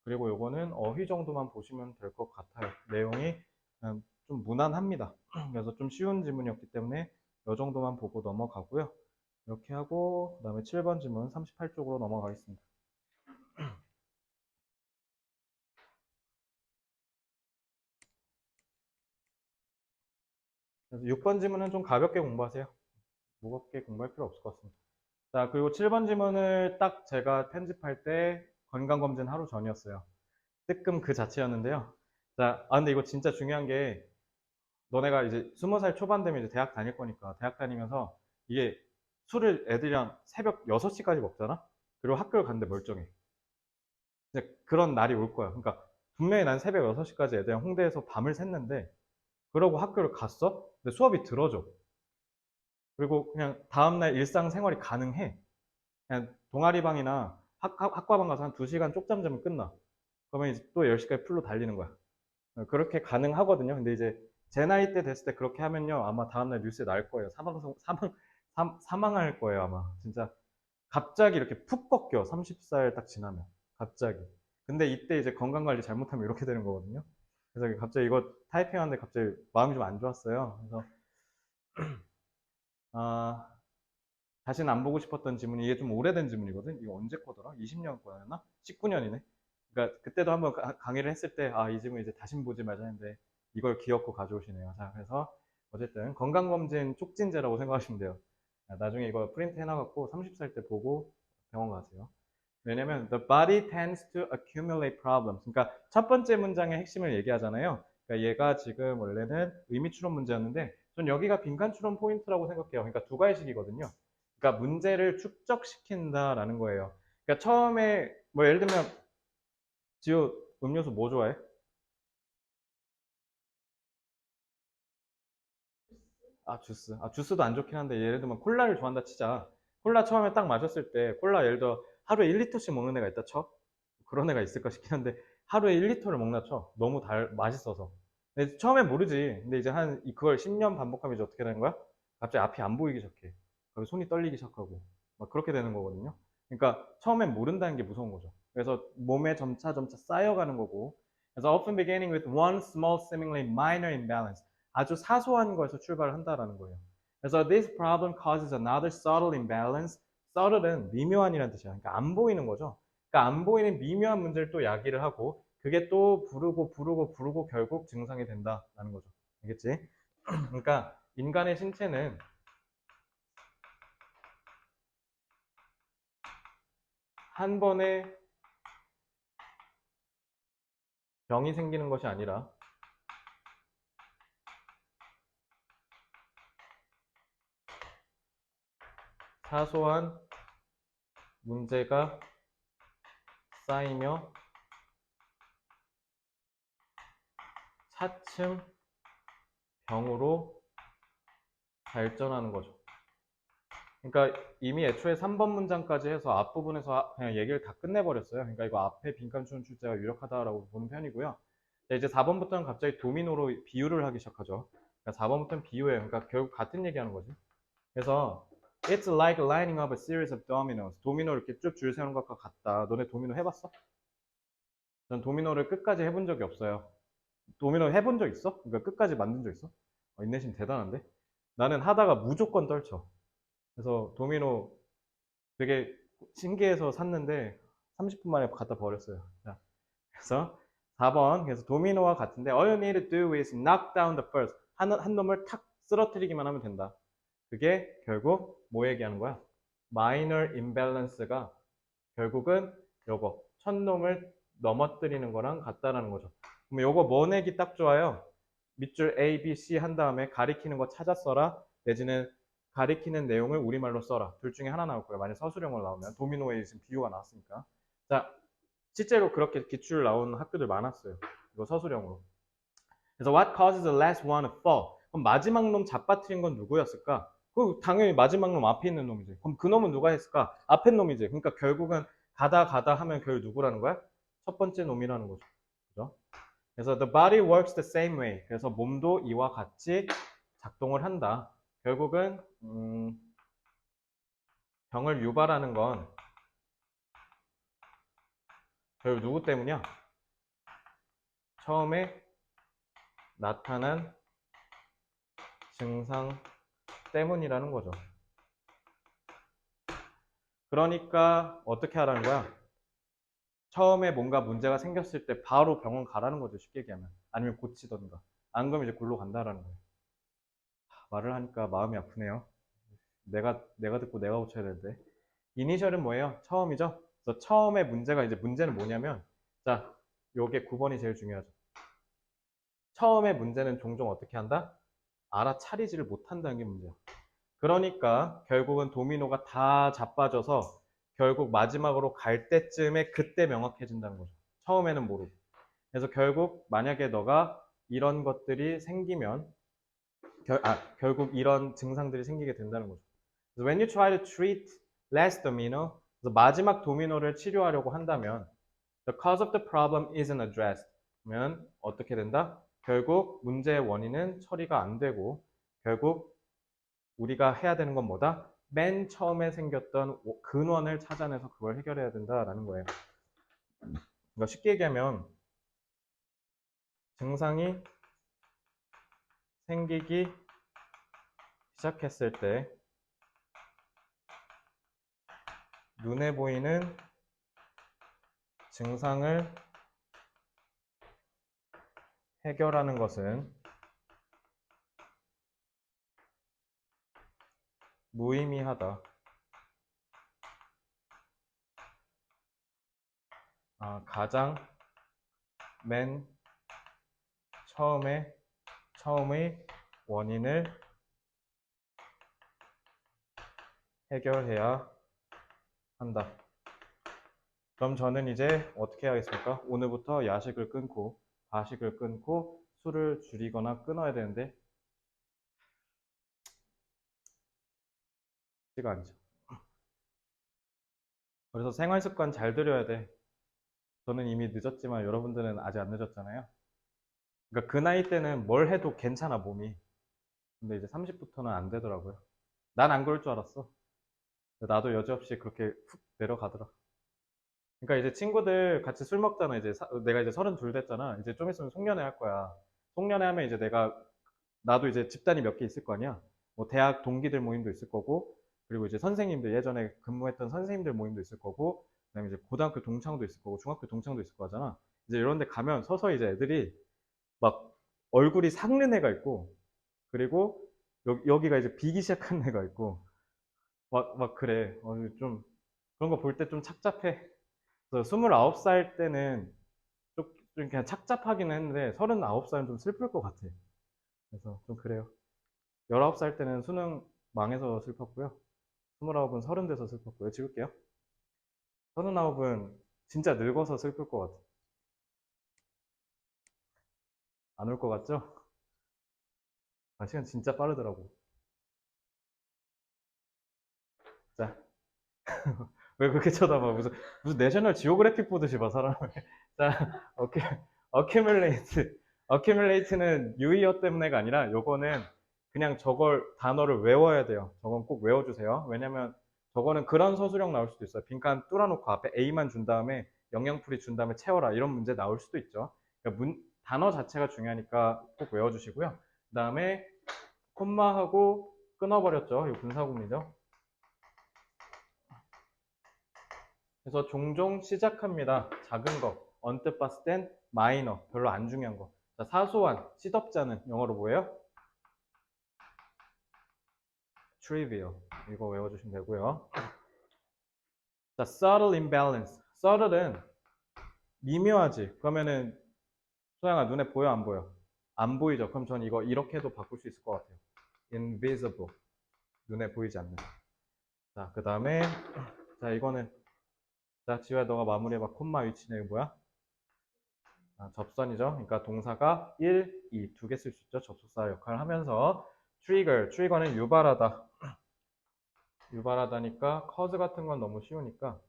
그리고 요거는 어휘 정도만 보시면 될 것 같아요. 내용이 그냥 좀 무난합니다. 그래서 좀 쉬운 지문이었기 때문에 이 정도만 보고 넘어가고요. 이렇게 하고 그다음에 7번 지문 38쪽으로 넘어가겠습니다. 그래서 6번 지문은 좀 가볍게 공부하세요. 무겁게 공부할 필요 없을 것 같습니다. 자, 그리고 7번 지문을 딱 제가 편집할 때 건강검진 하루 전이었어요. 뜨끔 그 자체였는데요. 자, 근데 이거 진짜 중요한 게 너네가 이제 20살 초반 되면 이제 대학 다닐 거니까 대학 다니면서 이게 술을 애들이랑 새벽 6시까지 먹잖아? 그리고 학교를 갔는데 멀쩡해. 이제 그런 날이 올 거야. 그러니까 분명히 난 새벽 6시까지 애들이랑 홍대에서 밤을 샜는데 그러고 학교를 갔어? 근데 수업이 들어져. 그리고 그냥 다음날 일상생활이 가능해. 그냥 동아리방이나 학과방 가서 한 2시간 쪽잠 자면 끝나. 그러면 이제 또 10시까지 풀로 달리는 거야. 그렇게 가능하거든요. 근데 이제 제 나이 때 됐을 때 그렇게 하면요. 아마 다음날 뉴스에 날 거예요. 사망할 거예요. 아마. 진짜 갑자기 이렇게 푹 꺾여. 30살 딱 지나면. 갑자기. 근데 이때 이제 건강관리 잘못하면 이렇게 되는 거거든요. 그래서 갑자기 이거 타이핑하는데 갑자기 마음이 좀 안 좋았어요. 그래서, 아, 다시는 안 보고 싶었던 지문이 이게 좀 오래된 지문이거든. 이거 언제 거더라? 20년 거였나? 19년이네. 그러니까 그때도 한번 강의를 했을 때 이 지문 이제 다신 보지 말자 했는데 이걸 기억고 가져오시네요. 자, 그래서 어쨌든 건강검진 촉진제라고 생각하시면 돼요. 나중에 이거 프린트 해놔갖고 30살 때 보고 병원 가세요. 왜냐면 the body tends to accumulate problems. 그러니까 첫 번째 문장의 핵심을 얘기하잖아요. 그러니까 얘가 지금 원래는 의미 추론 문제였는데 전 여기가 빈칸 추론 포인트라고 생각해요. 그러니까 두 가지식이거든요. 그러니까 문제를 축적시킨다라는 거예요. 그러니까 처음에 뭐 예를 들면 지우 음료수 뭐 좋아해? 주스도 안 좋긴 한데 예를 들면 콜라를 좋아한다 치자. 콜라 처음에 딱 마셨을 때 콜라 예를 들어 하루에 1리터씩 먹는 애가 있다 쳐. 그런 애가 있을까 싶긴 한데 하루에 1리터를 먹나 쳐. 너무 맛있어서. 근데 처음엔 모르지. 근데 이제 그걸 10년 반복하면 이제 어떻게 되는 거야? 갑자기 앞이 안 보이기 시작해. 갑자기 손이 떨리기 시작하고 막 그렇게 되는 거거든요. 그러니까 처음엔 모른다는 게 무서운 거죠. 그래서 몸에 점차 쌓여가는 거고. 그래서 often beginning with one small seemingly minor imbalance. 아주 사소한 거에서 출발을 한다라는 거예요. 그래서 this problem causes another subtle imbalance. subtle은 미묘한이라는 뜻이야. 그러니까 안 보이는 거죠. 그러니까 안 보이는 미묘한 문제를 또 야기를 하고 그게 또 부르고 결국 증상이 된다라는 거죠. 알겠지? 그러니까 인간의 신체는 한 번에 병이 생기는 것이 아니라 사소한 문제가 쌓이며 차츰 병으로 발전하는 거죠. 그러니까 이미 애초에 3번 문장까지 해서 앞부분에서 그냥 얘기를 다 끝내버렸어요. 그러니까 이거 앞에 빈칸 추는 출제가 유력하다라고 보는 편이고요. 이제 4번부터는 갑자기 도미노로 비유를 하기 시작하죠. 그러니까 4번부터는 비유예요. 그러니까 결국 같은 얘기하는 거지. 그래서 It's like lining up a series of dominoes. 도미노를 이렇게 쭉 줄 세우는 것과 같다. 너네 도미노 해봤어? 전 도미노를 끝까지 해본 적이 없어요. 도미노 해본 적 있어? 그러니까 끝까지 만든 적 있어? 인내심 대단한데? 나는 하다가 무조건 떨쳐. 그래서 도미노 되게 신기해서 샀는데 30분 만에 갖다 버렸어요. 자, 그래서 4번. 그래서 도미노와 같은데 all you need to do is knock down the first. 한 놈을 탁 쓰러뜨리기만 하면 된다. 그게 결국 뭐 얘기하는 거야? minor imbalance가 결국은 요거 첫 놈을 넘어뜨리는 거랑 같다라는 거죠. 그럼 요거 뭐 내기 딱 좋아요? 밑줄 A, B, C 한 다음에 가리키는 거 찾아 써라. 내지는 가리키는 내용을 우리말로 써라. 둘 중에 하나 나올 거예요. 만약 서술형으로 나오면 도미노에 지금 비유가 나왔으니까. 자, 실제로 그렇게 기출 나온 학교들 많았어요. 이거 서술형으로. 그래서 what causes the last one to fall? 그럼 마지막 놈 잡아뜨린 건 누구였을까? 그 당연히 마지막 놈 앞에 있는 놈이지. 그럼 그 놈은 누가 했을까? 앞에 놈이지. 그러니까 결국은 가다 하면 결국 누구라는 거야? 첫 번째 놈이라는 거죠. 그죠? 그래서 the body works the same way. 그래서 몸도 이와 같이 작동을 한다. 결국은 병을 유발하는 건 결국 누구 때문이야? 처음에 나타난 증상 때문이라는 거죠. 그러니까 어떻게 하라는 거야? 처음에 뭔가 문제가 생겼을 때 바로 병원 가라는 거죠. 쉽게 얘기하면. 아니면 고치던가. 안 그러면 이제 골로 간다라는 거예요. 말을 하니까 마음이 아프네요. 내가 듣고 내가 고쳐야 되는데. 이니셜은 뭐예요? 처음이죠? 그래서 처음에 문제가 이제 문제는 뭐냐면 자, 요게 9번이 제일 중요하죠. 처음에 문제는 종종 어떻게 한다? 알아차리지를 못한다는 게 문제야. 그러니까 결국은 도미노가 다 자빠져서 결국 마지막으로 갈 때쯤에 그때 명확해진다는 거죠. 처음에는 모르고. 그래서 결국 만약에 너가 이런 것들이 생기면 결국 이런 증상들이 생기게 된다는 거죠. 그래서 when you try to treat last domino, 그래서 마지막 도미노를 치료하려고 한다면 the cause of the problem isn't addressed. 그러면 어떻게 된다? 결국 문제의 원인은 처리가 안 되고 결국 우리가 해야 되는 건 뭐다? 맨 처음에 생겼던 근원을 찾아내서 그걸 해결해야 된다라는 거예요. 그러니까 쉽게 얘기하면 증상이 생기기 시작했을 때 눈에 보이는 증상을 해결하는 것은 무의미하다. 가장 맨 처음의 원인을 해결해야 한다. 그럼 저는 이제 어떻게 해야겠습니까? 오늘부터 야식을 끊고 과식을 끊고 술을 줄이거나 끊어야 되는데 쉽지가 않죠. 그래서 생활 습관 잘 들여야 돼. 저는 이미 늦었지만 여러분들은 아직 안 늦었잖아요. 그러니까 그 나이 때는 뭘 해도 괜찮아, 몸이. 근데 이제 30부터는 안 되더라고요. 난 안 그럴 줄 알았어. 나도 여지없이 그렇게 훅 내려가더라. 그러니까 이제 친구들 같이 술 먹잖아. 이제 내가 이제 32 됐잖아. 이제 좀 있으면 송년회 할 거야. 송년회 하면 이제 나도 이제 집단이 몇 개 있을 거 아니야. 뭐 대학 동기들 모임도 있을 거고, 그리고 이제 선생님들, 예전에 근무했던 선생님들 모임도 있을 거고, 그다음에 이제 고등학교 동창도 있을 거고, 중학교 동창도 있을 거잖아. 이제 이런 데 가면 서서 이제 애들이 막 얼굴이 삭는 애가 있고, 그리고 여기가 이제 비기 시작한 애가 있고, 막 그래. 좀 그런 거 볼 때 좀 착잡해. 그래서 29살 때는 좀 그냥 착잡하긴 했는데 39살은 좀 슬플 것 같아. 그래서 좀 그래요. 19살 때는 수능 망해서 슬펐고요. 29은 30 돼서 슬펐고요. 찍을게요. 39은 진짜 늙어서 슬플 것 같아. 안 올 것 같죠? 아, 시간 진짜 빠르더라고. 자, 왜 그렇게 쳐다봐? 무슨 내셔널 지오그래픽 보듯이 봐, 사람을. 자, 어큐뮬레이트. 어큐뮬레이트는 유의어 때문에가 아니라 요거는 그냥 저걸 단어를 외워야 돼요. 저건 꼭 외워주세요. 왜냐면 저거는 그런 서술형 나올 수도 있어요. 빈칸 뚫어놓고 앞에 A만 준 다음에 영양풀이 준 다음에 채워라. 이런 문제 나올 수도 있죠. 그러니까 단어 자체가 중요하니까 꼭 외워주시고요. 그 다음에 콤마하고 끊어버렸죠. 이 분사구문이죠. 그래서 종종 시작합니다. 작은 거. 언뜻 봤을 땐 마이너. 별로 안 중요한 거. 자, 사소한, 시덥잖은 영어로 뭐예요? trivial. 이거 외워주시면 되고요. 자, subtle imbalance. subtle은 미묘하지. 그러면은 소영아 눈에 보여 안 보여? 안 보이죠? 그럼 전 이거 이렇게도 바꿀 수 있을 것 같아요. invisible. 눈에 보이지 않는. 자, 그 다음에 자 이거는 자 지우야 너가 마무리해봐. 콤마 위치는 이거 뭐야? 접선이죠. 그러니까 동사가 1, 2 두 개 쓸 수 있죠. 접속사 역할을 하면서 트리거는 유발하다. 유발하다니까 cause 같은 건 너무 쉬우니까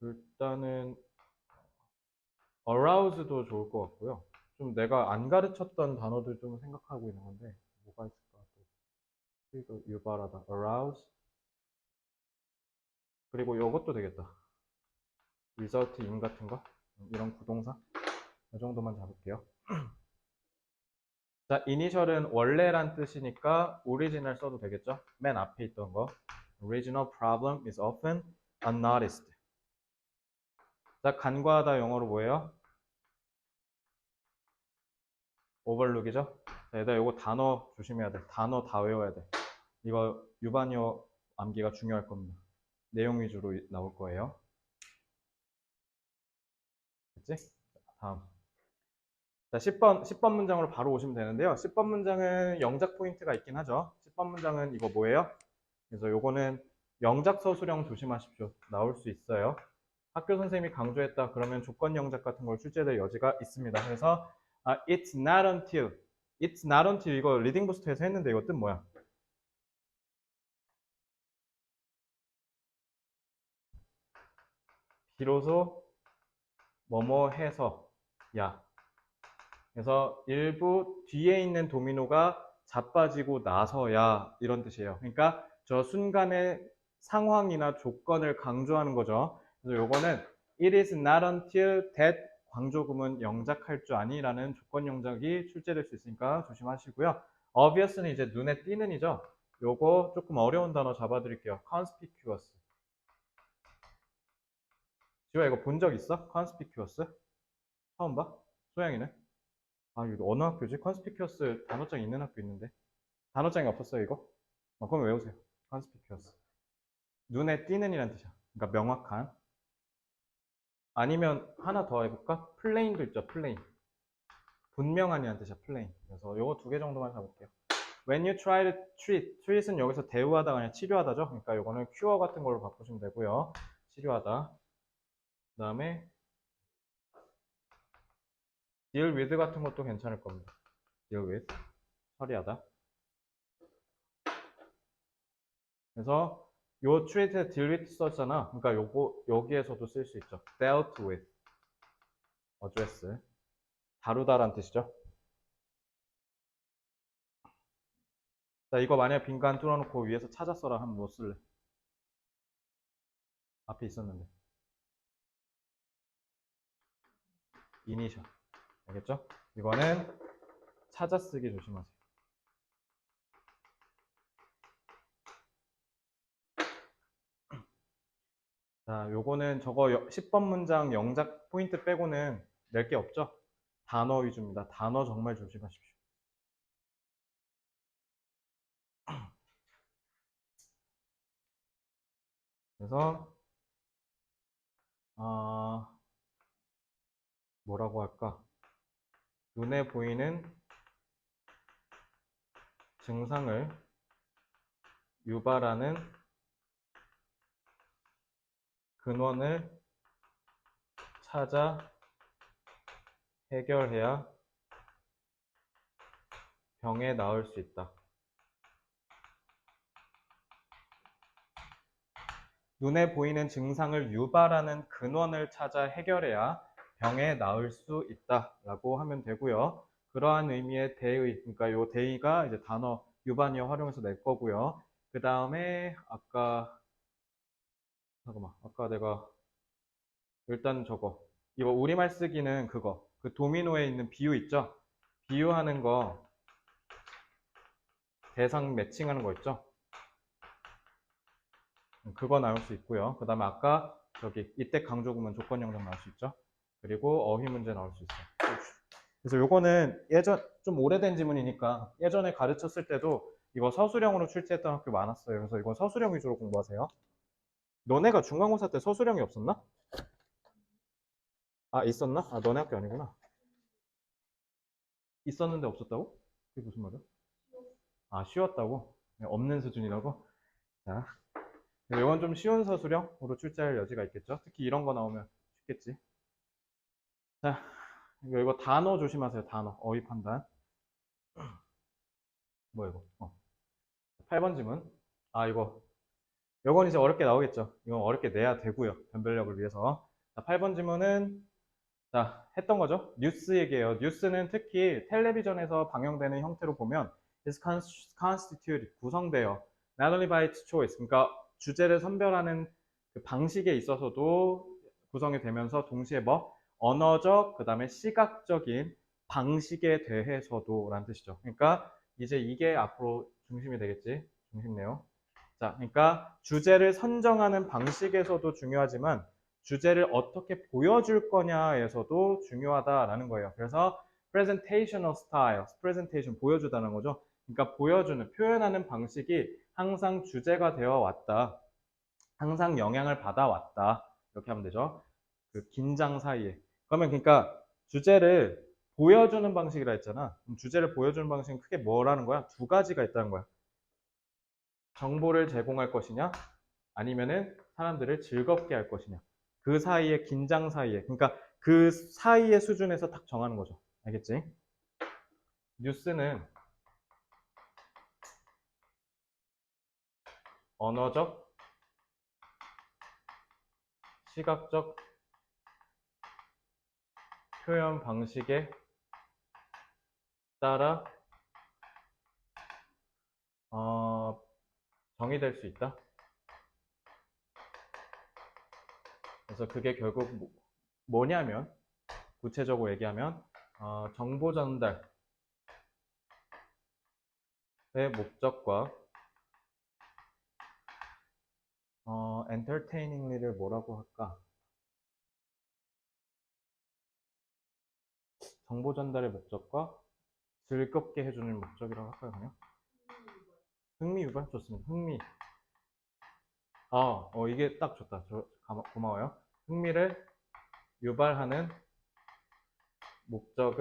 일단은 arouse도 좋을 것 같고요. 좀 내가 안 가르쳤던 단어들 좀 생각하고 있는 건데 뭐가 있을까? 트리거 유발하다, arouse 그리고 이것도 되겠다. result in 같은 거 이런 구동사 이 정도만 잡을게요. 자, 이니셜은 원래란 뜻이니까 오리지널 써도 되겠죠? 맨 앞에 있던 거. Original problem is often unnoticed. 자, 간과하다 영어로 뭐예요? overlook이죠? 자, 얘들아 이거 단어 조심해야 돼. 단어 다 외워야 돼. 이거 유반여 암기가 중요할 겁니다. 내용 위주로 나올 거예요. 됐지? 다음. 자, 10번 문장으로 바로 오시면 되는데요. 10번 문장은 영작 포인트가 있긴 하죠. 10번 문장은 이거 뭐예요? 그래서 요거는 영작 서술형 조심하십시오. 나올 수 있어요. 학교 선생님이 강조했다 그러면 조건 영작 같은 걸 출제될 여지가 있습니다. 그래서 it's not until 이거 리딩 부스트에서 했는데 이거 뜻 뭐야? 비로소 뭐뭐 해서 야. 그래서 일부 뒤에 있는 도미노가 자빠지고 나서야 이런 뜻이에요. 그러니까 저 순간의 상황이나 조건을 강조하는 거죠. 그래서 요거는 it is not until that 광조구문 영작할 줄 아니라는 조건 영작이 출제될 수 있으니까 조심하시고요. obvious는 이제 눈에 띄는 이죠. 요거 조금 어려운 단어 잡아드릴게요. conspicuous. 지호야 이거 본 적 있어? conspicuous? 처음 봐? 소양이는? 아, 이거 어느 학교지? 컨스피큐어스 단어장 있는 학교 있는데. 단어장이 없었어요, 이거? 그럼 외우세요. 컨스피큐어스. 눈에 띄는 이란 뜻이야. 그러니까 명확한. 아니면 하나 더 해볼까? 플레인도 있죠, 플레인. 분명한 이란 뜻이야, 플레인. 그래서 요거 두 개 정도만 잡을게요. When you try to treat은 여기서 대우하다가 아니라 치료하다죠. 그러니까 요거는 cure 같은 걸로 바꾸시면 되고요. 치료하다. 그 다음에 deal with 같은 것도 괜찮을 겁니다. deal with. 처리하다. 그래서 요 treat, deal with 썼잖아. 그러니까 요거 여기에서도 쓸 수 있죠. dealt with, address. 다루다란 뜻이죠. 자, 이거 만약 빈칸 뚫어놓고 위에서 찾아 써라 하면 뭐 쓸래? 앞에 있었는데. 이니셜. 알겠죠? 이거는 찾아 쓰기 조심하세요. 자, 요거는 저거 10번 문장 영작 포인트 빼고는 낼 게 없죠? 단어 위주입니다. 단어 정말 조심하십시오. 그래서 뭐라고 할까? 눈에 보이는 증상을 유발하는 근원을 찾아 해결해야 병에 나을 수 있다. 눈에 보이는 증상을 유발하는 근원을 찾아 해결해야 병에 나을 수 있다라고 하면 되고요. 그러한 의미의 대의, 그러니까 요 대의가 이제 단어 유반이어 활용해서 낼 거고요. 그 다음에 잠깐만, 아까 내가 일단 이거 우리말 쓰기는 그거, 그 도미노에 있는 비유 있죠? 비유하는 거 대상 매칭하는 거 있죠? 그거 나올 수 있고요. 그 다음에 아까 이때 강조구문 조건 영역 나올 수 있죠. 그리고 어휘 문제 나올 수 있어요. 그래서 요거는 좀 오래된 지문이니까 예전에 가르쳤을 때도 이거 서술형으로 출제했던 학교 많았어요. 그래서 이건 서술형 위주로 공부하세요. 너네가 중간고사 때 서술형이 없었나? 아, 있었나? 아, 너네 학교 아니구나. 있었는데 없었다고? 그게 무슨 말이야? 아, 쉬웠다고? 없는 수준이라고? 자, 이건 좀 쉬운 서술형으로 출제할 여지가 있겠죠. 특히 이런 거 나오면 쉽겠지. 자, 이거 단어 조심하세요. 단어. 어휘 판단. 뭐야 이거? 8번 지문. 아, 요건 이제 어렵게 나오겠죠. 이건 어렵게 내야 되고요. 변별력을 위해서. 자, 8번 지문은 자, 했던 거죠. 뉴스 얘기예요. 뉴스는 특히 텔레비전에서 방영되는 형태로 보면 is constituted, 구성되어 not only by its choice, 그러니까 주제를 선별하는 그 방식에 있어서도 구성이 되면서 동시에 언어적, 그 다음에 시각적인 방식에 대해서도 라는 뜻이죠. 그러니까 이제 이게 앞으로 중심이 되겠지. 중심 내용. 자, 그러니까 주제를 선정하는 방식에서도 중요하지만 주제를 어떻게 보여줄 거냐에서도 중요하다라는 거예요. 그래서 presentational style, presentation 보여주다는 거죠. 그러니까 보여주는, 표현하는 방식이 항상 주제가 되어 왔다. 항상 영향을 받아 왔다. 이렇게 하면 되죠. 그 긴장 사이에. 그러니까 주제를 보여주는 방식이라 했잖아. 그럼 주제를 보여주는 방식은 크게 뭐라는 거야? 두 가지가 있다는 거야. 정보를 제공할 것이냐, 아니면은 사람들을 즐겁게 할 것이냐. 그 사이에, 긴장 사이에, 그러니까 그 사이의 수준에서 딱 정하는 거죠. 알겠지? 뉴스는 언어적, 시각적 표현 방식에 따라 정의될 수 있다. 그래서 그게 결국 뭐냐면, 구체적으로 얘기하면 정보 전달의 목적과 entertainingly를 뭐라고 할까? 정보 전달의 목적과 즐겁게 해주는 목적이라고 할까요, 그냥? 흥미 유발? 좋습니다. 흥미. 이게 딱 좋다. 고마워요. 흥미를 유발하는 목적,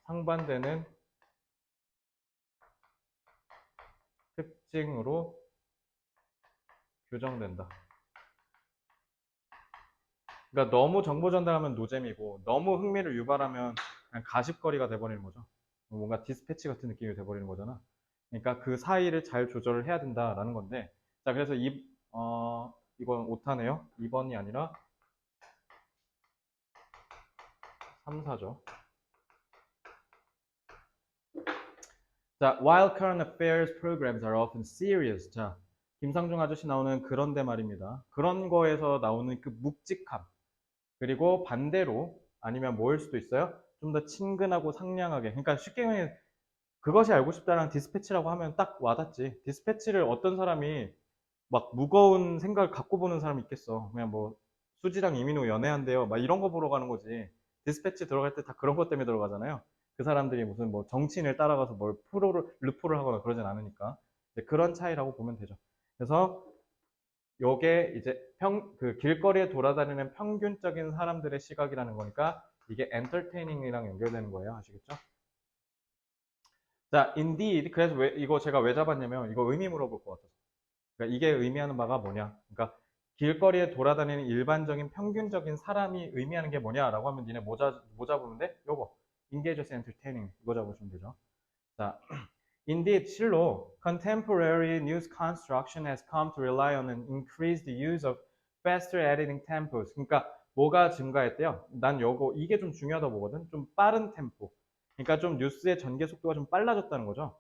상반되는 특징으로 규정된다. 그러니까 너무 정보 전달하면 노잼이고 너무 흥미를 유발하면 그냥 가십거리가 돼버리는 거죠. 뭔가 디스패치 같은 느낌이 돼버리는 거잖아. 그러니까 그 사이를 잘 조절을 해야 된다라는 건데, 자, 그래서 이건 오타네요. 2번이 아니라 3, 4죠. 자, while current affairs programs are often serious. 자, 김상중 아저씨 나오는 그런데 말입니다. 그런 거에서 나오는 그 묵직함. 그리고 반대로 아니면 뭐일 수도 있어요? 좀 더 친근하고 상냥하게. 그러니까 쉽게 말해 그것이 알고 싶다랑 디스패치라고 하면 딱 와닿지. 디스패치를 어떤 사람이 막 무거운 생각을 갖고 보는 사람이 있겠어. 그냥 뭐 수지랑 이민호 연애한대요. 막 이런 거 보러 가는 거지. 디스패치 들어갈 때 다 그런 것 때문에 들어가잖아요. 그 사람들이 무슨 뭐 정치인을 따라가서 뭘 르포를 하거나 그러진 않으니까. 그런 차이라고 보면 되죠. 그래서 요게 이제 그 길거리에 돌아다니는 평균적인 사람들의 시각이라는 거니까 이게 entertaining이랑 연결되는 거예요. 아시겠죠? 자, indeed. 그래서 이거 제가 왜 잡았냐면 이거 의미 물어볼 것 같아서. 그러니까 이게 의미하는 바가 뭐냐? 그러니까 길거리에 돌아다니는 일반적인 평균적인 사람이 의미하는 게 뭐냐라고 하면 니네 뭐 잡으면 돼? 요거. Engage as entertaining. 이거 잡으시면 되죠. 자, indeed, 실로 contemporary news construction has come to rely on an increased use of faster editing tempos. 그러니까 뭐가 증가했대요? 난 이게 좀 중요하다고 보거든. 좀 빠른 템포. 그러니까 좀 뉴스의 전개 속도가 좀 빨라졌다는 거죠.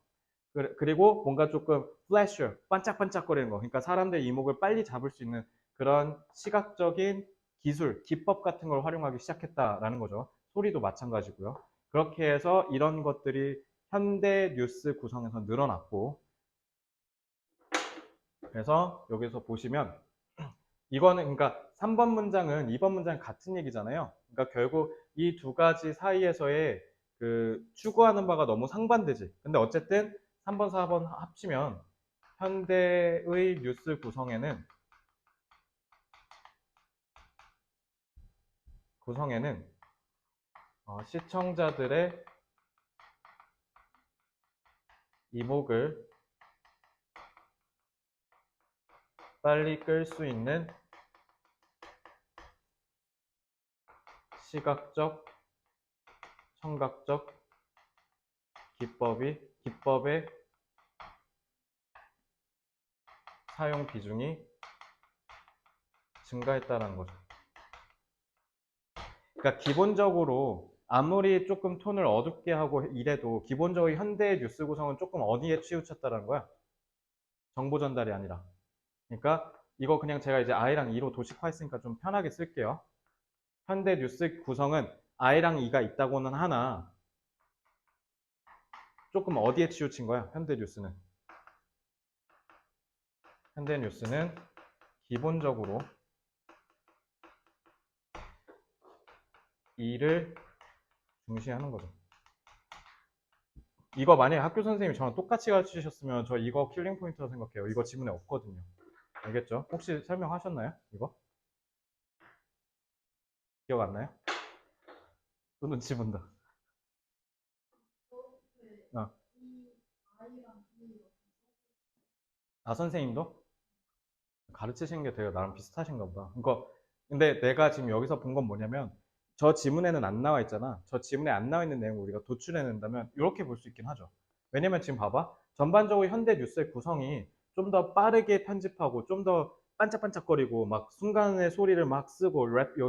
그리고 뭔가 조금 플래셔, 반짝반짝거리는 거. 그러니까 사람들의 이목을 빨리 잡을 수 있는 그런 시각적인 기술, 기법 같은 걸 활용하기 시작했다라는 거죠. 소리도 마찬가지고요. 그렇게 해서 이런 것들이 현대 뉴스 구성에서 늘어났고, 그래서 여기서 보시면 이거는 그러니까 3번 문장은 2번 문장 같은 얘기잖아요. 그러니까 결국 이 두 가지 사이에서의 그 추구하는 바가 너무 상반되지. 근데 어쨌든 3번, 4번 합치면 현대의 뉴스 구성에는 시청자들의 이목을 빨리 끌 수 있는 시각적, 청각적 기법의 사용 비중이 증가했다는 거죠. 그러니까 기본적으로 아무리 조금 톤을 어둡게 하고 이래도 기본적으로 현대의 뉴스 구성은 조금 어디에 치우쳤다는 거야? 정보 전달이 아니라. 그러니까 이거 그냥 제가 이제 I랑 E로 도식화했으니까 좀 편하게 쓸게요. 현대 뉴스 구성은 I랑 E가 있다고는 하나 조금 어디에 치우친 거야? 현대 뉴스는 기본적으로 E를 중시하는 거죠. 이거 만약에 학교 선생님이 저랑 똑같이 가르치셨으면 저 이거 킬링 포인트라고 생각해요. 이거 지문에 없거든요. 알겠죠? 혹시 설명하셨나요? 이거? 기억 안 나요? 또 눈치 본다. 어. 아, 선생님도? 가르치시는 게 되게 나랑 비슷하신가 보다. 그러니까 근데 내가 지금 여기서 본 건 뭐냐면 저 지문에는 안 나와 있잖아. 저 지문에 안 나와 있는 내용을 우리가 도출해낸다면 이렇게 볼 수 있긴 하죠. 왜냐면 지금 봐봐. 전반적으로 현대 뉴스의 구성이 좀 더 빠르게 편집하고 좀 더 반짝반짝거리고 막 순간의 소리를 막 쓰고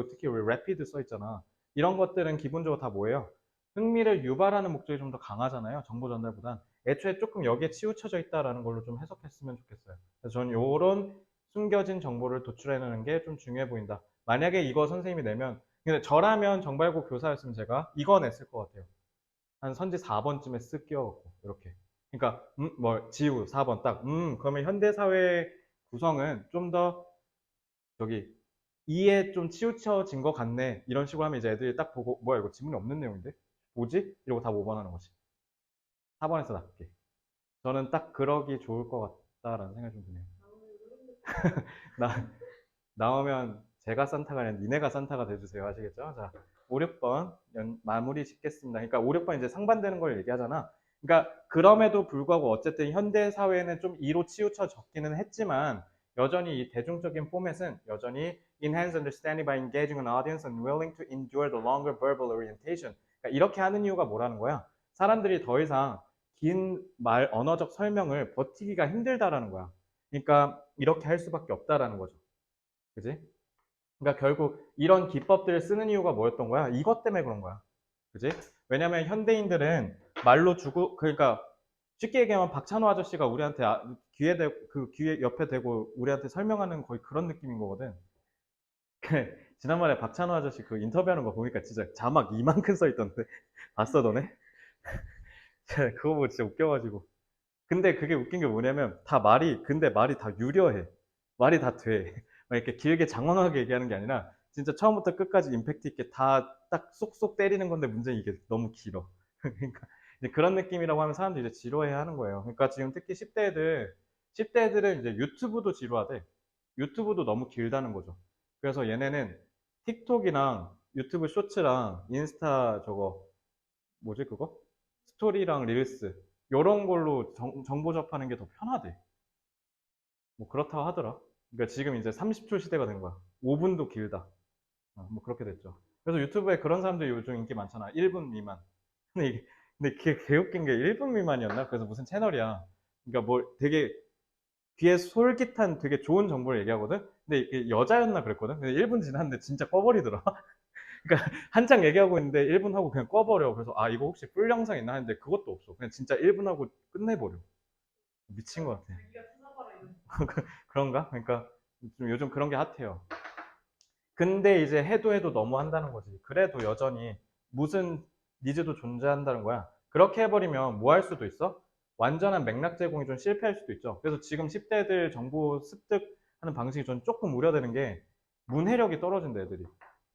특히 우리 래피드 써 있잖아. 이런 것들은 기본적으로 다 뭐예요? 흥미를 유발하는 목적이 좀 더 강하잖아요. 정보 전달보단. 애초에 조금 여기에 치우쳐져 있다라는 걸로 좀 해석했으면 좋겠어요. 그래서 저는 요런 숨겨진 정보를 도출해내는 게 좀 중요해 보인다. 만약에 이거 선생님이 내면, 근데 저라면 정발고 교사였으면 제가 이거 냈을 것 같아요. 한 선지 4번쯤에 쓱 끼워갖고, 이렇게. 그러니까, 지우 4번 딱, 그러면 현대사회 구성은 좀 더, 저기, 이에 좀 치우쳐진 것 같네. 이런 식으로 하면 이제 애들이 딱 보고, 뭐야, 이거 지문이 없는 내용인데? 뭐지? 이러고 다 5번 하는 거지. 4번에서 낫게. 저는 딱 그러기 좋을 것 같다라는 생각이 좀 드네요. 나, 나오면 제가 산타가 아니라 니네가 산타가 돼주세요. 아시겠죠? 자, 5, 6번 마무리 짓겠습니다. 그러니까 5, 6번 이제 상반되는 걸 얘기하잖아. 그러니까 그럼에도 불구하고 어쨌든 현대 사회는 좀 이로 치우쳐졌기는 했지만 여전히 이 대중적인 포맷은 여전히 enhance understanding by engaging an audience and willing to endure the longer verbal orientation. 그러니까 이렇게 하는 이유가 뭐라는 거야? 사람들이 더 이상 긴 말, 언어적 설명을 버티기가 힘들다라는 거야. 그러니까 이렇게 할 수밖에 없다라는 거죠. 그지? 그러니까 결국 이런 기법들을 쓰는 이유가 뭐였던 거야? 이것 때문에 그런 거야. 그지? 왜냐면 현대인들은 말로 주고, 그러니까 쉽게 얘기하면 박찬호 아저씨가 우리한테 귀에 옆에 대고 우리한테 설명하는 거의 그런 느낌인 거거든. 지난번에 박찬호 아저씨 그 인터뷰하는 거 보니까 진짜 자막 이만큼 써 있던데. 봤어, 너네? 그거 보고 진짜 웃겨가지고. 근데 그게 웃긴 게 뭐냐면 근데 말이 다 유려해. 말이 다 돼. 막 이렇게 길게 장황하게 얘기하는 게 아니라 진짜 처음부터 끝까지 임팩트 있게 다 딱 쏙쏙 때리는 건데 문제는 이게 너무 길어. 그러니까 이제 그런 느낌이라고 하면 사람들이 이제 지루해 하는 거예요. 그러니까 지금 특히 10대 애들은 이제 유튜브도 지루하대. 유튜브도 너무 길다는 거죠. 그래서 얘네는 틱톡이랑 유튜브 쇼츠랑 인스타 저거 뭐지 그거? 스토리랑 릴스 요런 걸로 정보 접하는 게 더 편하대. 뭐 그렇다고 하더라. 그러니까 지금 이제 30초 시대가 된 거야. 5분도 길다. 뭐 그렇게 됐죠. 그래서 유튜브에 그런 사람들이 요즘 인기 많잖아. 1분 미만. 근데 그게 개웃긴 게 1분 미만이었나? 그래서 무슨 채널이야. 그러니까 뭐 되게 귀에 솔깃한 되게 좋은 정보를 얘기하거든? 근데 이게 여자였나 그랬거든? 근데 1분 지났는데 진짜 꺼버리더라. 그러니까 한창 얘기하고 있는데 1분 하고 그냥 꺼버려. 그래서 아 이거 혹시 풀 영상 있나 했는데 그것도 없어. 그냥 진짜 1분 하고 끝내버려. 미친 것 같아. 그런가? 그러니까 좀 요즘 그런 게 핫해요. 근데 이제 해도 너무 한다는 거지. 그래도 여전히 무슨 니즈도 존재한다는 거야. 그렇게 해버리면 뭐 할 수도 있어? 완전한 맥락 제공이 좀 실패할 수도 있죠. 그래서 지금 10대들 정보 습득하는 방식이 전 조금 우려되는 게 문해력이 떨어진다, 애들이.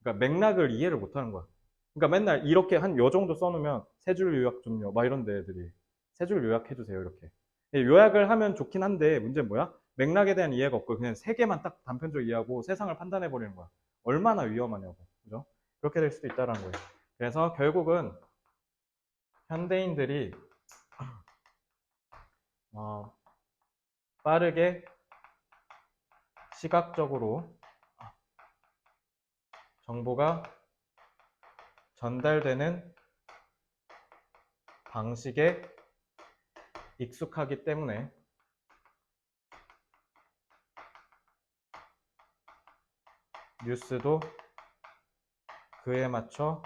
그러니까 맥락을 이해를 못 하는 거야. 그러니까 맨날 이렇게 한 요 정도 써놓으면 세 줄 요약 좀요. 막 이런데 애들이. 세 줄 요약해주세요, 이렇게. 요약을 하면 좋긴 한데 문제는 뭐야? 맥락에 대한 이해가 없고 그냥 세 개만 딱 단편적으로 이해하고 세상을 판단해 버리는 거야. 얼마나 위험하냐고. 그죠? 그렇게 될 수도 있다는 거예요. 그래서 결국은 현대인들이 어, 빠르게 시각적으로 정보가 전달되는 방식에 익숙하기 때문에 뉴스도 그에 맞춰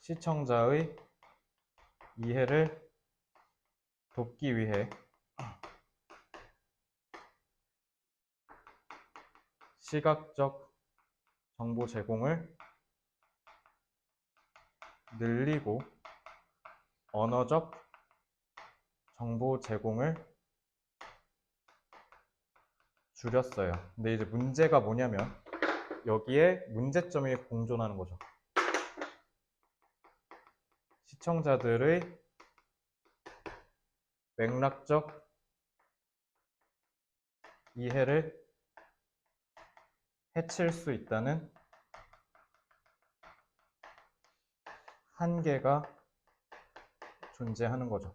시청자의 이해를 돕기 위해 시각적 정보 제공을 늘리고 언어적 정보 제공을 줄였어요. 근데 이제 문제가 뭐냐면 여기에 문제점이 공존하는 거죠. 시청자들의 맥락적 이해를 해칠 수 있다는 한계가 존재하는 거죠.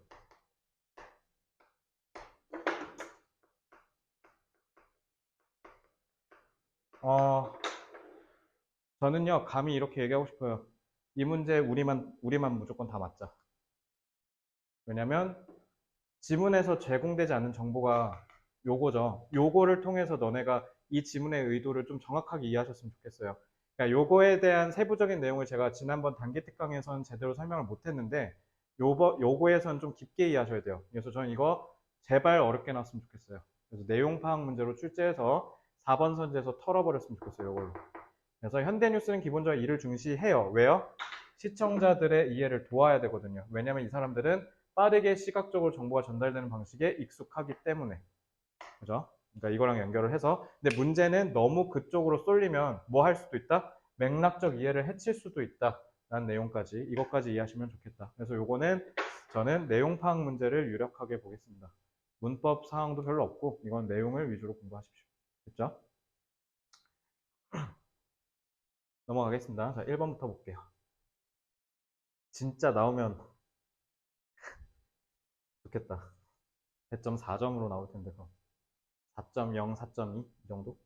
저는요, 감히 이렇게 얘기하고 싶어요. 이 문제 우리만 무조건 다 맞자. 왜냐면 지문에서 제공되지 않는 정보가 요거죠. 요거를 통해서 너네가 이 지문의 의도를 좀 정확하게 이해하셨으면 좋겠어요. 그러니까 요거에 대한 세부적인 내용을 제가 지난번 단기 특강에서는 제대로 설명을 못했는데 요거에서는 좀 깊게 이해하셔야 돼요. 그래서 저는 이거 제발 어렵게 나왔으면 좋겠어요. 그래서 내용 파악 문제로 출제해서 4번 선지에서 털어버렸으면 좋겠어요. 요걸로. 그래서 현대뉴스는 기본적으로 이를 중시해요. 왜요? 시청자들의 이해를 도와야 되거든요. 왜냐면 이 사람들은 빠르게 시각적으로 정보가 전달되는 방식에 익숙하기 때문에. 그죠? 그러니까 이거랑 연결을 해서. 근데 문제는 너무 그쪽으로 쏠리면 뭐 할 수도 있다? 맥락적 이해를 해칠 수도 있다. 라는 내용까지, 이것까지 이해하시면 좋겠다. 그래서 요거는 저는 내용 파악 문제를 유력하게 보겠습니다. 문법 사항도 별로 없고, 이건 내용을 위주로 공부하십시오. 됐죠? 넘어가겠습니다. 자, 1번부터 볼게요. 진짜 나오면 좋겠다. 배점 4점으로 나올 텐데, 그럼. 4.0, 4.2 이 정도?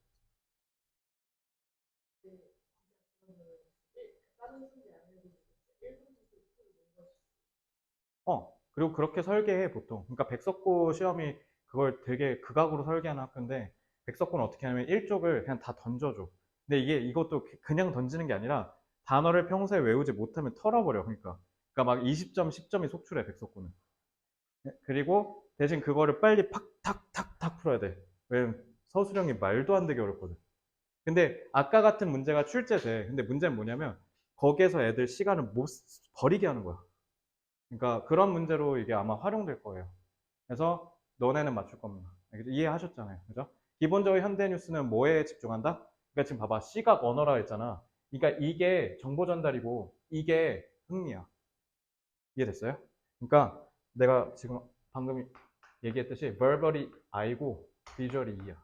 그리고 그렇게 설계해, 보통. 그러니까 백석고 시험이 그걸 되게 극악으로 설계하는 학교인데, 백석고는 어떻게 하냐면 일쪽을 그냥 다 던져줘. 근데 이게 이것도 그냥 던지는 게 아니라 단어를 평소에 외우지 못하면 털어버려. 그러니까 막 20점, 10점이 속출해, 백석고는. 그리고 대신 그거를 빨리 팍, 탁, 탁, 탁 풀어야 돼. 왜냐면 서술형이 말도 안 되게 어렵거든. 근데 아까 같은 문제가 출제돼. 근데 문제는 뭐냐면 거기에서 애들 시간을 못 버리게 하는 거야. 그러니까 그런 문제로 이게 아마 활용될 거예요. 그래서 너네는 맞출 겁니다. 이해하셨잖아요. 그죠? 기본적으로 현대 뉴스는 뭐에 집중한다? 그러니까 지금 봐봐. 시각 언어라 했잖아. 그러니까 이게 정보 전달이고 이게 흥미야. 이해됐어요? 그러니까 내가 지금 방금 얘기했듯이 verbally I고 visually E야.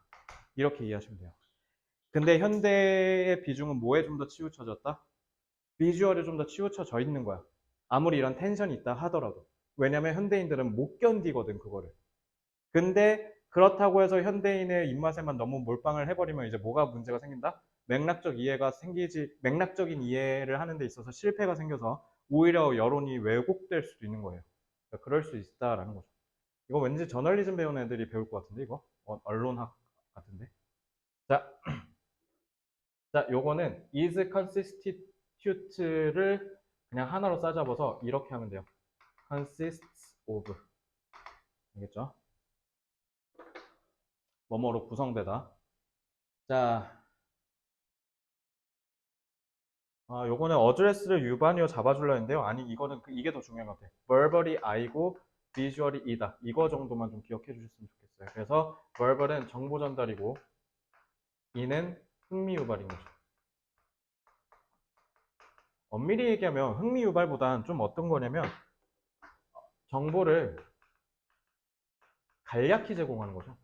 이렇게 이해하시면 돼요. 근데 현대의 비중은 뭐에 좀 더 치우쳐졌다? 비주얼에 좀 더 치우쳐져 있는 거야. 아무리 이런 텐션이 있다 하더라도. 왜냐면 현대인들은 못 견디거든, 그거를. 근데 그렇다고 해서 현대인의 입맛에만 너무 몰빵을 해버리면 이제 뭐가 문제가 생긴다? 맥락적인 이해를 하는 데 있어서 실패가 생겨서 오히려 여론이 왜곡될 수도 있는 거예요. 그러니까 그럴 수 있다라는 거죠. 이거 왠지 저널리즘 배우는 애들이 배울 것 같은데, 이거? 언론학 같은데. 자, 자, 요거는 is constitute를 그냥 하나로 싸잡아서 이렇게 하면 돼요. consists of. 알겠죠? 뭐뭐로 구성되다. 자, 요거는 어드레스를 유반이어 잡아주려 했는데요. 아니, 이거는 이게 더 중요한 것 같아요. verbally I고 visually E다. 이거 정도만 좀 기억해 주셨으면 좋겠어요. 그래서 verbal은 정보 전달이고 E는 흥미 유발인 거죠. 엄밀히 얘기하면 흥미 유발보단 좀 어떤 거냐면 정보를 간략히 제공하는 거죠.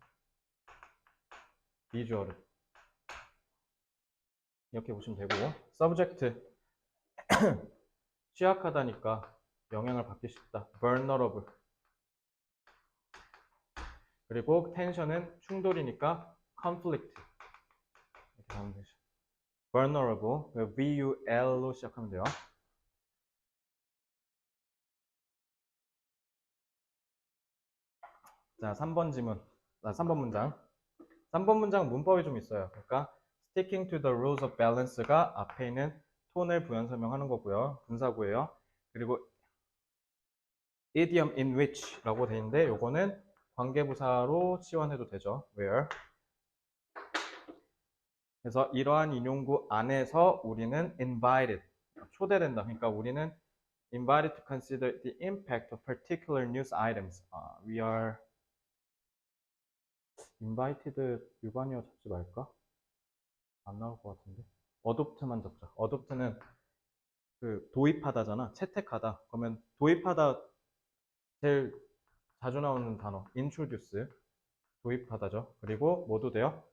비주얼을. 이렇게 보시면 되고 subject 취약하다니까 영향을 받기 쉽다. vulnerable. 그리고 텐션은 충돌이니까 conflict. 이렇게 하면 되죠. vulnerable, VUL로 시작하면 돼요. 자, 3번 지문. 3번 문장. 3번 문장 문법이 좀 있어요. 그러니까 sticking to the rules of balance가 앞에 있는 톤을 부연 설명하는 거고요. 분사구예요. 그리고 idiom in which라고 돼 있는데 요거는 관계부사로 치환해도 되죠. where. 그래서 이러한 인용구 안에서 우리는 invited, 초대된다. 그러니까 우리는 invited to consider the impact of particular news items. We are invited 유반이어 잡지 말까? 안 나올 것 같은데. adopt만 잡자. adopt는 그 도입하다잖아. 채택하다. 그러면 도입하다 제일 자주 나오는 단어 introduce, 도입하다죠. 그리고 뭐도 돼요?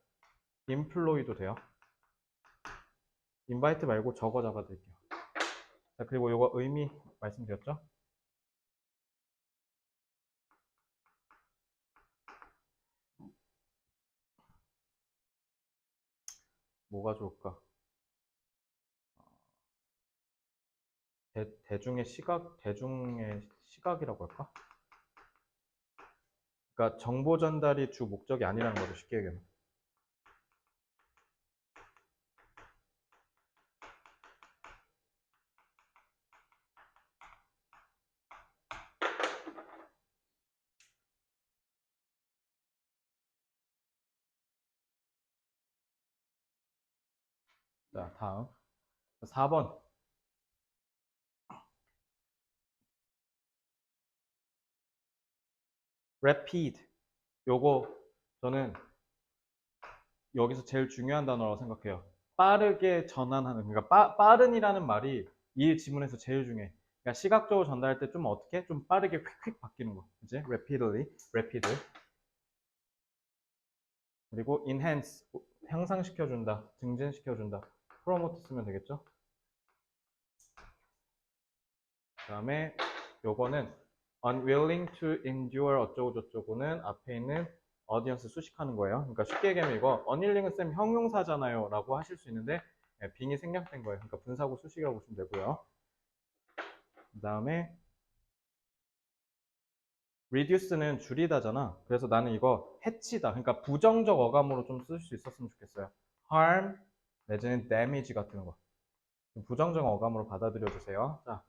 employ도 돼요. invite 말고 저거 잡아드릴게요. 자, 그리고 요거 의미 말씀드렸죠? 뭐가 좋을까? 대중의 시각이라고 할까? 그러니까 정보 전달이 주 목적이 아니라는 거죠, 쉽게 얘기하면. 자, 다음. 4번. rapid. 요거 저는 여기서 제일 중요한 단어라고 생각해요. 빠르게 전환하는, 그러니까 빠른이라는 말이 이 지문에서 제일 중요해. 그러니까 시각적으로 전달할 때 좀 어떻게? 좀 빠르게 휙휙 바뀌는 거. 그치? rapidly, rapid. 그리고 enhance, 향상시켜준다, 증진시켜준다. promote 쓰면 되겠죠? 그 다음에 요거는 unwilling to endure 어쩌고저쩌고는 앞에 있는 audience 수식하는 거예요. 그러니까 쉽게 얘기하면 이거 unnilling은 쌤 형용사잖아요 라고 하실 수 있는데 being이 생략된 거예요. 그러니까 분사구 수식이라고 보시면 되고요. 그 다음에 reduce는 줄이다잖아. 그래서 나는 이거 해치다. 그러니까 부정적 어감으로 좀 쓸 수 있었으면 좋겠어요. harm 내지는 damage 같은 거. 부정적 어감으로 받아들여 주세요. 자,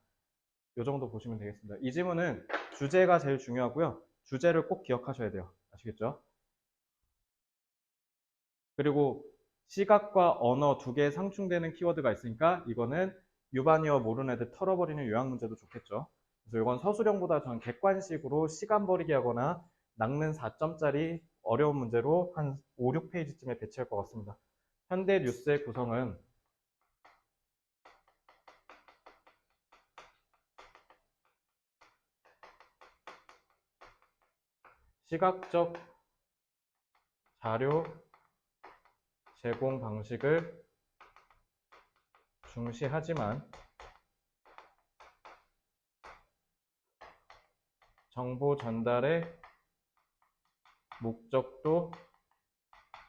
이 정도 보시면 되겠습니다. 이 지문은 주제가 제일 중요하고요. 주제를 꼭 기억하셔야 돼요. 아시겠죠? 그리고 시각과 언어 두 개에 상충되는 키워드가 있으니까 이거는 유반이어 모르는 애들 털어버리는 요약 문제도 좋겠죠. 그래서 이건 서술형보다 저는 객관식으로 시간 버리기 하거나 낚는 4점짜리 어려운 문제로 한 5, 6페이지쯤에 배치할 것 같습니다. 현대 뉴스의 구성은 시각적 자료 제공 방식을 중시하지만 정보 전달의 목적도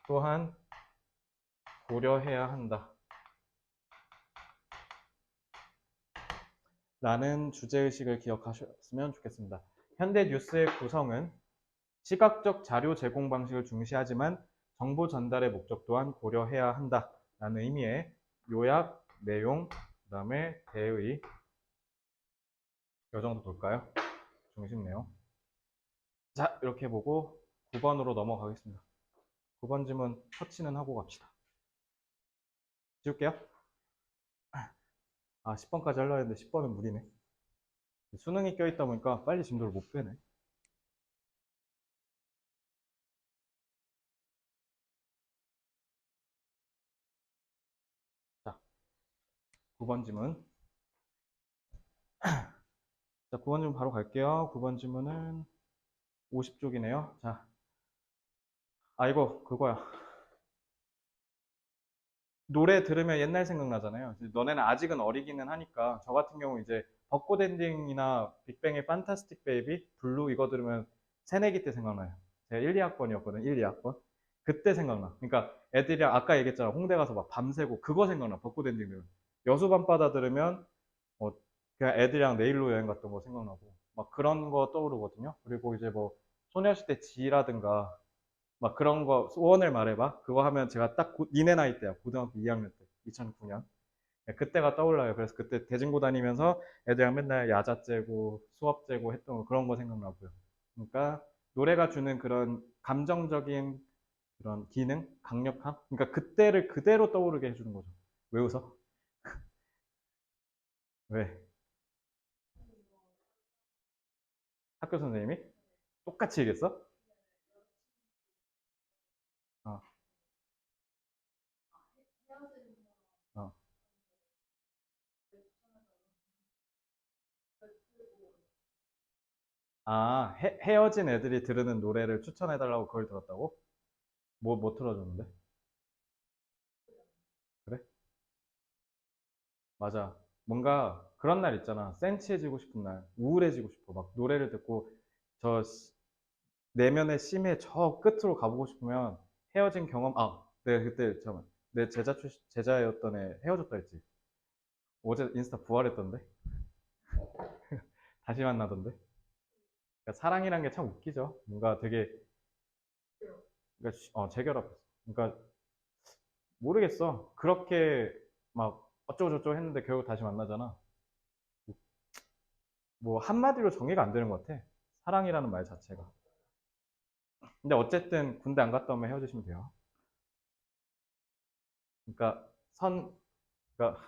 또한 고려해야 한다. 라는 주제의식을 기억하셨으면 좋겠습니다. 현대 뉴스의 구성은 시각적 자료 제공 방식을 중시하지만 정보 전달의 목적 또한 고려해야 한다. 라는 의미의 요약, 내용, 그 다음에 대의 이 정도 볼까요? 중심 내용. 자, 이렇게 보고 9번으로 넘어가겠습니다. 9번 지문 터치는 하고 갑시다. 지울게요. 아, 10번까지 하려고 했는데 10번은 무리네. 수능이 껴있다 보니까 빨리 진도를 못 빼네. 자, 9번 지문. 자, 9번 지문 바로 갈게요. 9번 지문은 50쪽이네요. 자, 이거 그거야. 노래 들으면 옛날 생각나잖아요. 너네는 아직은 어리기는 하니까 저 같은 경우 이제 벚꽃 엔딩이나 빅뱅의 판타스틱 베이비, 블루 이거 들으면 새내기 때 생각나요. 제가 1, 2학번이었거든. 1, 2학번. 그때 생각나. 그러니까 애들이랑 아까 얘기했잖아. 홍대 가서 막 밤새고 그거 생각나. 벚꽃 엔딩 들으면. 여수 밤바다 들으면 그냥 애들이랑 내일로 여행 갔던 거 생각나고 막 그런 거 떠오르거든요. 그리고 이제 뭐 소녀시대 지라든가 막 그런 거 소원을 말해봐. 그거 하면 제가 딱 니네 나이 때야. 고등학교 2학년 때. 2009년. 그때가 떠올라요. 그래서 그때 대진고 다니면서 애들이랑 맨날 야자 째고 수업 째고 했던 거 그런 거 생각나고요. 그러니까 노래가 주는 그런 감정적인 그런 기능, 강력함. 그러니까 그때를 그대로 떠오르게 해주는 거죠. 왜 웃어? 왜? 학교 선생님이? 똑같이 얘기했어? 어, 어. 아, 헤어진 애들이 들으는 노래를 추천해달라고 그걸 들었다고? 뭐 틀어줬는데? 그래? 맞아. 뭔가 그런 날 있잖아. 센치해지고 싶은 날, 우울해지고 싶어. 막 노래를 듣고 저 내면의 심해 저 끝으로 가보고 싶으면 헤어진 경험, 내가 그때, 잠깐만. 내 제자였던 애 헤어졌다 했지. 어제 인스타 부활했던데? 다시 만나던데? 그러니까 사랑이란 게 참 웃기죠. 뭔가 되게, 그러니까, 재결합했어. 그러니까 모르겠어. 그렇게 막 어쩌고저쩌고 했는데 결국 다시 만나잖아. 뭐 한마디로 정의가 안 되는 것 같아. 사랑이라는 말 자체가. 근데 어쨌든 군대 안 갔다 오면 헤어지시면 돼요. 그러니까 선, 그러니까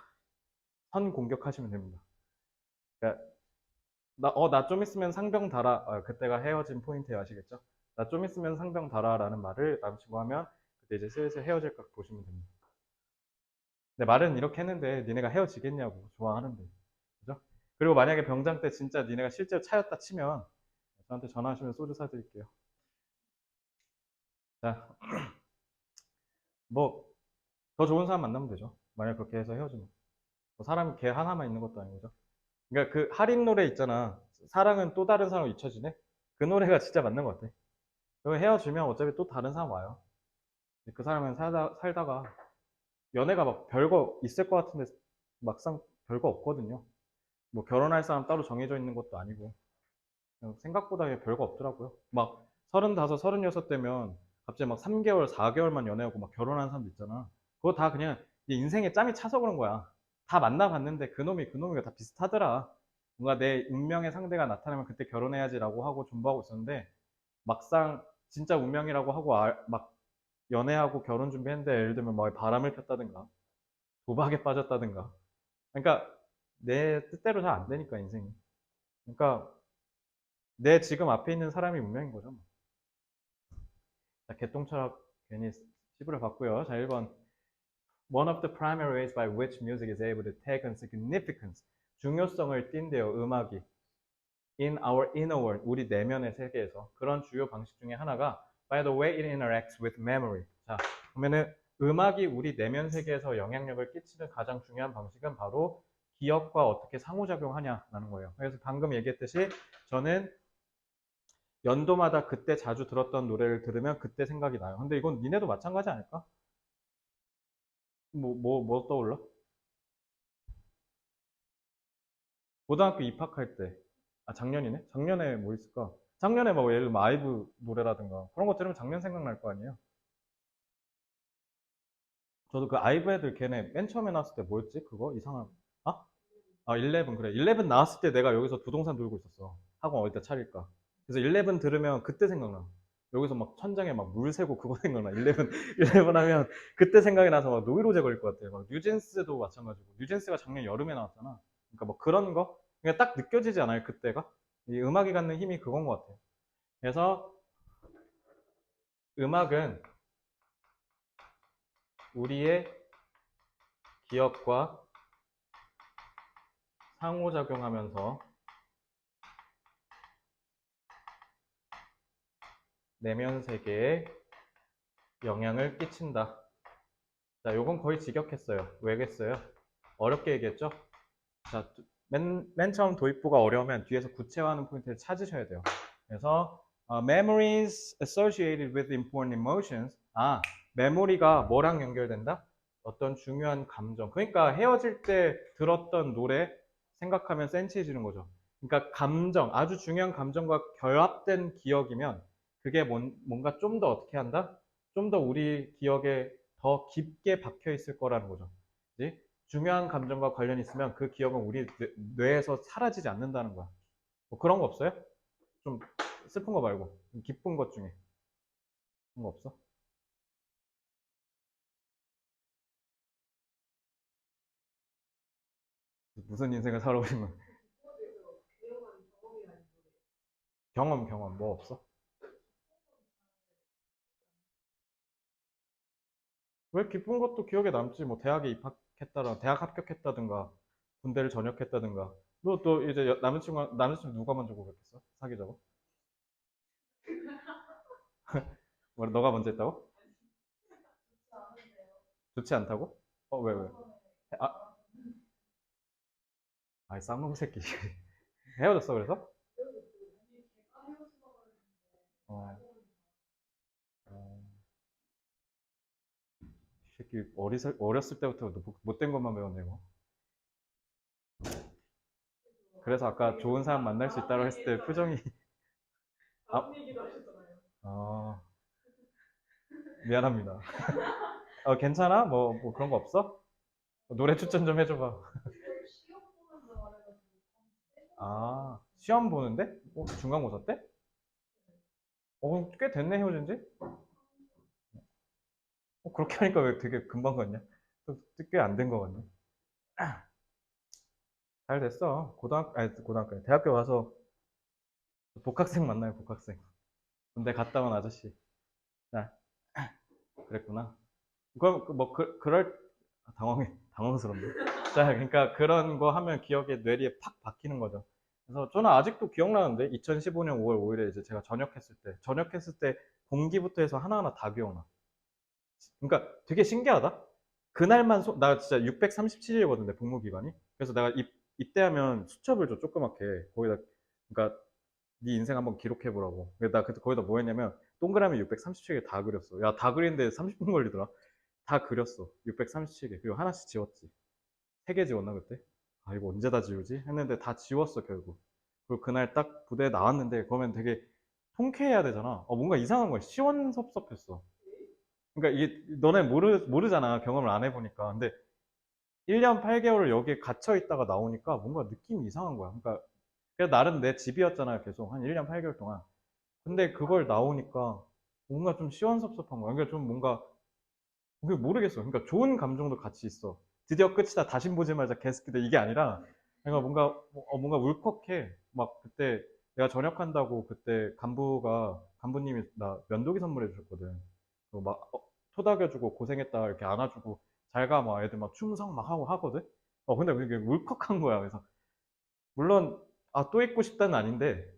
선 공격하시면 됩니다. 그러니까 나 좀 있으면 상병 달아. 그때가 헤어진 포인트에 아시겠죠? 나 좀 있으면 상병 달아라는 말을 남친구 하면 그때 이제 슬슬 헤어질 각 보시면 됩니다. 근데 말은 이렇게 했는데 니네가 헤어지겠냐고 좋아하는데. 그죠? 그리고 만약에 병장 때 진짜 니네가 실제로 차였다 치면 저한테 전화하시면 소주 사드릴게요. 자, 뭐 더 좋은 사람 만나면 되죠. 만약 그렇게 해서 헤어지면. 뭐 사람이 걔 하나만 있는 것도 아니고죠. 그러니까 그 할인 노래 있잖아. 사랑은 또 다른 사람으로 잊혀지네. 그 노래가 진짜 맞는 것 같아. 그리고 헤어지면 어차피 또 다른 사람 와요. 그 사람은 살다가 연애가 막 별거 있을 것 같은데 막상 별거 없거든요. 뭐 결혼할 사람 따로 정해져 있는 것도 아니고 그냥 생각보다 별거 없더라고요. 막 35, 36 되면 갑자기 막 3개월, 4개월만 연애하고 막 결혼하는 사람도 있잖아. 그거 다 그냥 인생에 짬이 차서 그런 거야. 다 만나봤는데 그놈이가 다 비슷하더라. 뭔가 내 운명의 상대가 나타나면 그때 결혼해야지라고 하고 존버하고 있었는데 막상 진짜 운명이라고 하고 막 연애하고 결혼 준비했는데 예를 들면 막 바람을 폈다든가 도박에 빠졌다든가 그러니까 내 뜻대로 잘 안 되니까 인생이. 그러니까 내 지금 앞에 있는 사람이 운명인 거죠. 자, 개똥철학 괜히 시부를 봤고요. 자, 1번. One of the primary ways by which music is able to take on significance. 중요성을 띈대요, 음악이. In our inner world, 우리 내면의 세계에서. 그런 주요 방식 중에 하나가 by the way it interacts with memory. 자, 그러면은 음악이 우리 내면 세계에서 영향력을 끼치는 가장 중요한 방식은 바로 기억과 어떻게 상호작용하냐라는 거예요. 그래서 방금 얘기했듯이 저는 연도마다 그때 자주 들었던 노래를 들으면 그때 생각이 나요. 근데 이건 니네도 마찬가지 아닐까? 뭐 떠올라? 고등학교 입학할 때. 아, 작년이네? 작년에 뭐 있을까? 작년에 뭐 예를 들면 아이브 노래라든가 그런 거 들으면 작년 생각날 거 아니에요? 저도 그 아이브 애들 걔네 맨 처음에 나왔을 때 뭐였지? 그거? 이상한. 아? 아, 11 그래. 11 나왔을 때 내가 여기서 부동산 돌고 있었어. 학원 어디다 차릴까? 그래서 11 들으면 그때 생각나. 여기서 막 천장에 막 물 새고 그거 생각나. 11, 11 하면 그때 생각이 나서 막 노이로제 걸릴 것 같아. 막 뉴진스도 마찬가지고. 뉴진스가 작년 여름에 나왔잖아. 그러니까 뭐 그런 거? 그냥 딱 느껴지지 않아요? 그때가? 이 음악이 갖는 힘이 그건 것 같아요. 그래서 음악은 우리의 기억과 상호작용하면서 내면 세계에 영향을 끼친다. 자, 요건 거의 직역했어요. 왜겠어요? 어렵게 얘기했죠? 자, 맨 처음 도입부가 어려우면 뒤에서 구체화하는 포인트를 찾으셔야 돼요. 그래서 memories associated with important emotions. 아, 메모리가 뭐랑 연결된다? 어떤 중요한 감정. 그러니까 헤어질 때 들었던 노래 생각하면 센치해지는 거죠. 그러니까 감정, 아주 중요한 감정과 결합된 기억이면 그게 뭔가 좀 더 어떻게 한다? 좀 더 우리 기억에 더 깊게 박혀 있을 거라는 거죠. 그치? 중요한 감정과 관련이 있으면 그 기억은 우리 뇌에서 사라지지 않는다는 거야. 뭐 그런 거 없어요? 좀 슬픈 거 말고 좀 기쁜 것 중에 그런 거 없어? 무슨 인생을 살아보시면 경험 뭐 없어? 왜 기쁜 것도 기억에 남지? 뭐 대학에 입학했다라 대학 합격했다든가 군대를 전역했다든가 너 또 이제 남자친구 누가 먼저 고백했어? 사귀자고? 뭐 너가 먼저 했다고? 좋지 않다고? 왜 왜? 아, 아이 쌍놈 새끼 헤어졌어 그래서? 어, 어, 이 새끼 어렸을 때부터 못된 것만 배웠네 뭐. 그래서 아까 좋은 사람 만날 수 있다고 했을 때 표정이 아, 어, 미안합니다. 괜찮아? 뭐 그런 거 없어? 노래 추천 좀 해줘봐. 아, 시험 보는데? 중간고사 때? 꽤 됐네 헤어진 지? 그렇게 하니까 왜 되게 금방 갔냐? 꽤 안 된 거 같네. 잘 됐어. 고등학교, 대학교 가서 복학생 만나요, 복학생. 군대 갔다 온 아저씨. 자, 그랬구나. 그럼 당황스럽네. 자, 그러니까 그런 거 하면 기억에 뇌리에 팍 박히는 거죠. 그래서 저는 아직도 기억나는데 2015년 5월 5일에 이제 제가 전역했을 때 공기부터 해서 하나하나 다 기억나. 그러니까 되게 신기하다. 그날만 나 진짜 637일이거든요, 복무 기간이. 그래서 내가 입대하면 수첩을 줘 조그맣게 거기다 그러니까 네 인생 한번 기록해보라고. 나 그때 거기다 뭐 했냐면 동그라미 637개 다 그렸어. 야, 다 그리는데 30분 걸리더라. 다 그렸어. 637개. 그리고 하나씩 지웠지. 3개 지웠나 그때? 아, 이거 언제 다 지우지? 했는데 다 지웠어 결국. 그리고 그날 딱 부대에 나왔는데 그러면 되게 통쾌해야 되잖아. 뭔가 이상한 거야. 시원섭섭했어. 그러니까 이게 너네 모르잖아. 경험을 안 해보니까. 근데 1년 8개월을 여기에 갇혀 있다가 나오니까 뭔가 느낌이 이상한 거야. 그러니까 그래도 나름 내 집이었잖아요. 계속 한 1년 8개월 동안. 근데 그걸 나오니까 뭔가 좀 시원섭섭한 거야. 그러니까 좀 뭔가 그게 모르겠어. 그러니까 좋은 감정도 같이 있어. 드디어 끝이다. 다신 보지 말자. 개새끼들 이게 아니라 그러니까 뭔가 울컥해. 막 그때 내가 전역한다고 그때 간부님이 나 면도기 선물해 주셨거든. 그리고 막 토닥여주고 고생했다 이렇게 안아주고 잘 가 막 애들 막 충성 막 하고 하거든. 근데 그게 울컥한 거야. 그래서 물론 또 있고 싶다는 아닌데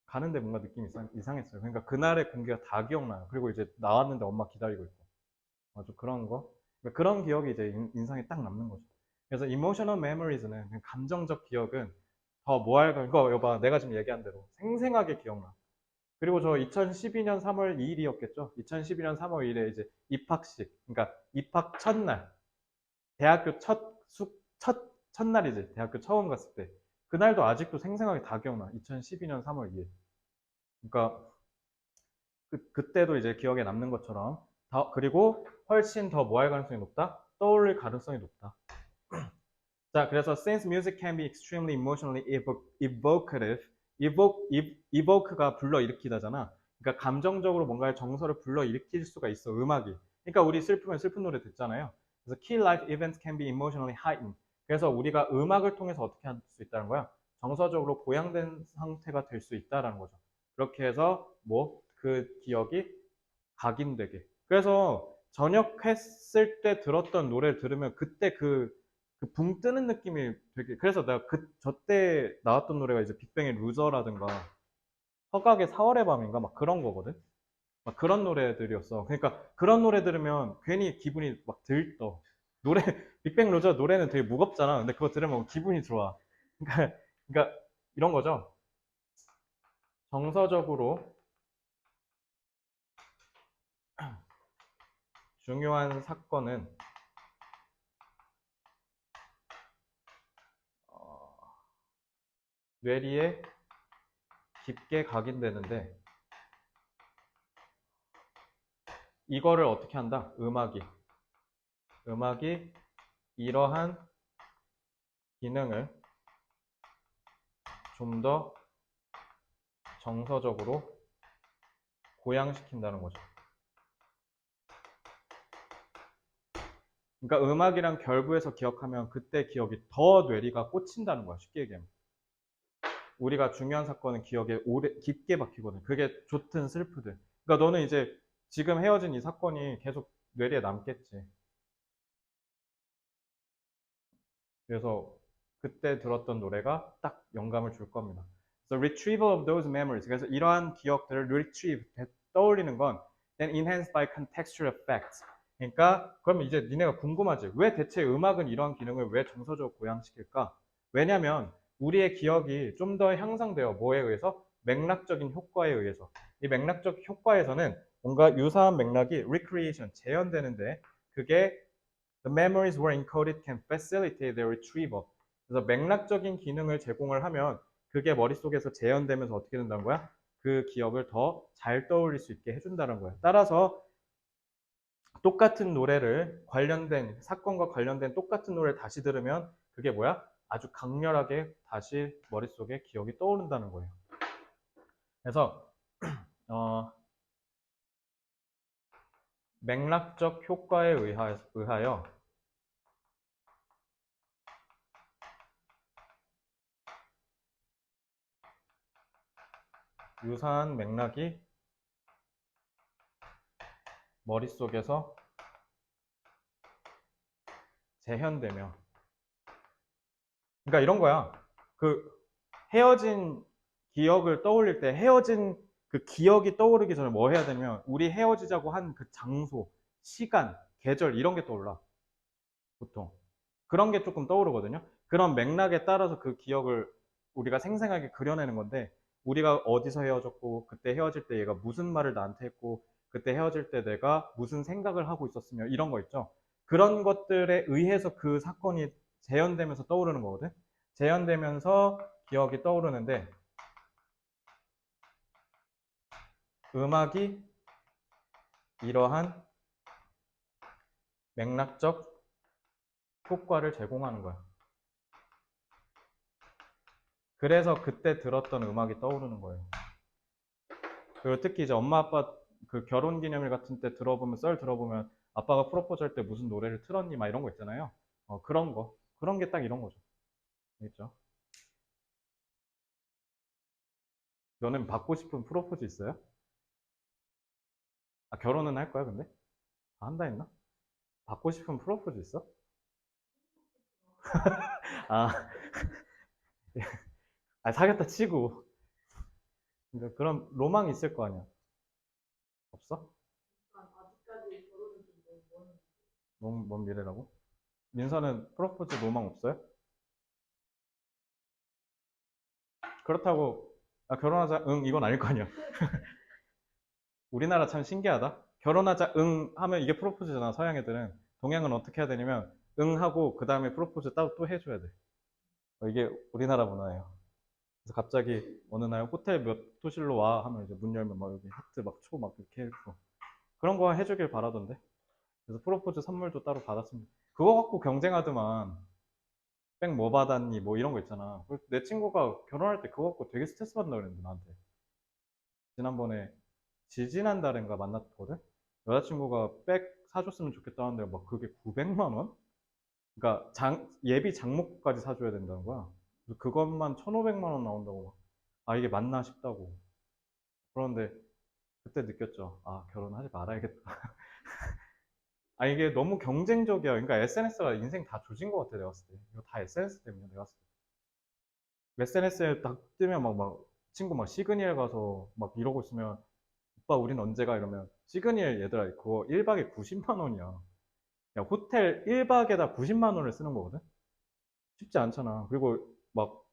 가는데 뭔가 느낌이 이상했어요. 그러니까 그날의 공기가 다 기억나요. 그리고 이제 나왔는데 엄마 기다리고 있고. 아주 그런 거. 그러니까 그런 기억이 이제 인상에 딱 남는 거죠. 그래서 emotional memories는 그냥 감정적 기억은 더 뭐할까, 이거 여봐, 내가 지금 얘기한 대로 생생하게 기억나. 그리고 저 2012년 3월 2일이었겠죠? 2012년 3월 2일에 이제 입학식, 그러니까 입학 첫날, 대학교 첫날이지. 대학교 처음 갔을 때. 그날도 아직도 생생하게 다 기억나. 2012년 3월 2일. 그러니까 그때도 이제 기억에 남는 것처럼 그리고 훨씬 더 뭐 할 가능성이 높다? 떠올릴 가능성이 높다. 자, 그래서 since music can be extremely emotionally evocative, evoke가 불러일으키다잖아. 그러니까 감정적으로 뭔가의 정서를 불러일으킬 수가 있어, 음악이. 그러니까 우리 슬프면 슬픈 노래 듣잖아요. 그래서 key life events can be emotionally heightened. 그래서 우리가 음악을 통해서 어떻게 할 수 있다는 거야? 정서적으로 보양된 상태가 될 수 있다라는 거죠. 그렇게 해서 뭐 그 기억이 각인되게. 그래서 전역했을 때 들었던 노래를 들으면 그때 붕 뜨는 느낌이 되게. 그래서 내가 저때 나왔던 노래가 이제 빅뱅의 루저라든가 허각의 4월의 밤인가 막 그런 거거든. 막 그런 노래들이었어. 그러니까 그런 노래 들으면 괜히 기분이 막 들떠. 노래 빅뱅 루저 노래는 되게 무겁잖아. 근데 그거 들으면 기분이 좋아. 그러니까 이런 거죠. 정서적으로 중요한 사건은 뇌리에 깊게 각인되는데 이거를 어떻게 한다? 음악이 이러한 기능을 좀 더 정서적으로 고양시킨다는 거죠. 그러니까 음악이랑 결부해서 기억하면 그때 기억이 더 뇌리가 꽂힌다는 거야. 쉽게 얘기하면. 우리가 중요한 사건은 기억에 깊게 박히거든. 그게 좋든 슬프든. 그러니까 너는 이제 지금 헤어진 이 사건이 계속 뇌리에 남겠지. 그래서 그때 들었던 노래가 딱 영감을 줄 겁니다. So retrieval of those memories. 그래서 이러한 기억들을 retrieve, 떠올리는 건 then enhanced by contextual effects. 그러니까 그러면 이제 니네가 궁금하지. 왜 대체 음악은 이러한 기능을 왜 정서적으로 고양시킬까? 왜냐면 우리의 기억이 좀 더 향상되어 뭐에 의해서? 맥락적인 효과에 의해서. 이 맥락적 효과에서는 뭔가 유사한 맥락이 recreation, 재현되는데 그게 The memories were encoded can facilitate their retrieval. 그래서 맥락적인 기능을 제공을 하면 그게 머릿속에서 재현되면서 어떻게 된다는 거야? 그 기억을 더 잘 떠올릴 수 있게 해준다는 거야. 따라서 똑같은 노래를 관련된 사건과 관련된 똑같은 노래를 다시 들으면 그게 뭐야? 아주 강렬하게 다시 머릿속에 기억이 떠오른다는 거예요. 그래서 맥락적 효과에 의하여 유사한 맥락이 머릿속에서 재현되며, 그러니까 이런 거야. 그 헤어진 기억을 떠올릴 때 헤어진 그 기억이 떠오르기 전에 뭐 해야 되면 우리 헤어지자고 한 그 장소, 시간, 계절 이런 게 떠올라. 보통. 그런 게 조금 떠오르거든요. 그런 맥락에 따라서 그 기억을 우리가 생생하게 그려내는 건데 우리가 어디서 헤어졌고, 그때 헤어질 때 얘가 무슨 말을 나한테 했고, 그때 헤어질 때 내가 무슨 생각을 하고 있었으며, 이런 거 있죠. 그런 것들에 의해서 그 사건이 재현되면서 떠오르는 거거든. 재현되면서 기억이 떠오르는데, 음악이 이러한 맥락적 효과를 제공하는 거야. 그래서 그때 들었던 음악이 떠오르는 거예요. 그리고 특히 이제 엄마 아빠 그 결혼 기념일 같은 때 들어보면, 썰 들어보면 아빠가 프로포즈 할 때 무슨 노래를 틀었니 막 이런 거 있잖아요. 그런 거. 그런 게 딱 이런 거죠. 알겠죠? 너는 받고 싶은 프로포즈 있어요? 아, 결혼은 할 거야, 근데? 다 한다 했나? 받고 싶은 프로포즈 있어? 아, 아 사귀었다 치고. 그러니까 그런 로망이 있을 거 아니야. 없어? 먼 미래라고? 민서는 프로포즈 로망 없어요? 그렇다고, 아, 결혼하자, 응, 이건 아닐 거 아니야. 우리나라 참 신기하다. 결혼하자, 응 하면 이게 프로포즈잖아, 서양 애들은. 동양은 어떻게 해야 되냐면, 응 하고, 그 다음에 프로포즈 따로 또 해줘야 돼. 이게 우리나라 문화예요. 그래서 갑자기 어느 날 호텔 몇 호실로 와 하면 이제 문 열면 막 여기 하트 막 초 막 이렇게 해있고. 그런 거 해주길 바라던데. 그래서 프로포즈 선물도 따로 받았습니다. 그거 갖고 경쟁하더만. 백 뭐 받았니? 뭐 이런 거 있잖아. 내 친구가 결혼할 때 그거 갖고 되게 스트레스 받는다 그랬는데, 나한테. 지난번에 지지난달인가 만났거든? 여자친구가 백 사줬으면 좋겠다 하는데 막 그게 900만 원? 그러니까 예비 장모까지 사줘야 된다는 거야. 그래서 그것만 1,500만 원 나온다고 막. 아, 이게 맞나 싶다고. 그런데 그때 느꼈죠. 아, 결혼하지 말아야겠다. 아, 이게 너무 경쟁적이야. 그러니까 SNS가 인생 다 조진 것 같아, 내가 봤을 때. 이거 다 SNS 때문이야, 내가 봤을 때. SNS에 딱 뜨면 막 친구 막 시그니엘 가서 막 이러고 있으면 오빠 우린 언제 가? 이러면 시그니엘 얘들아 그거 1박에 90만 원이야. 야, 호텔 1박에다 90만 원을 쓰는 거거든? 쉽지 않잖아. 그리고 막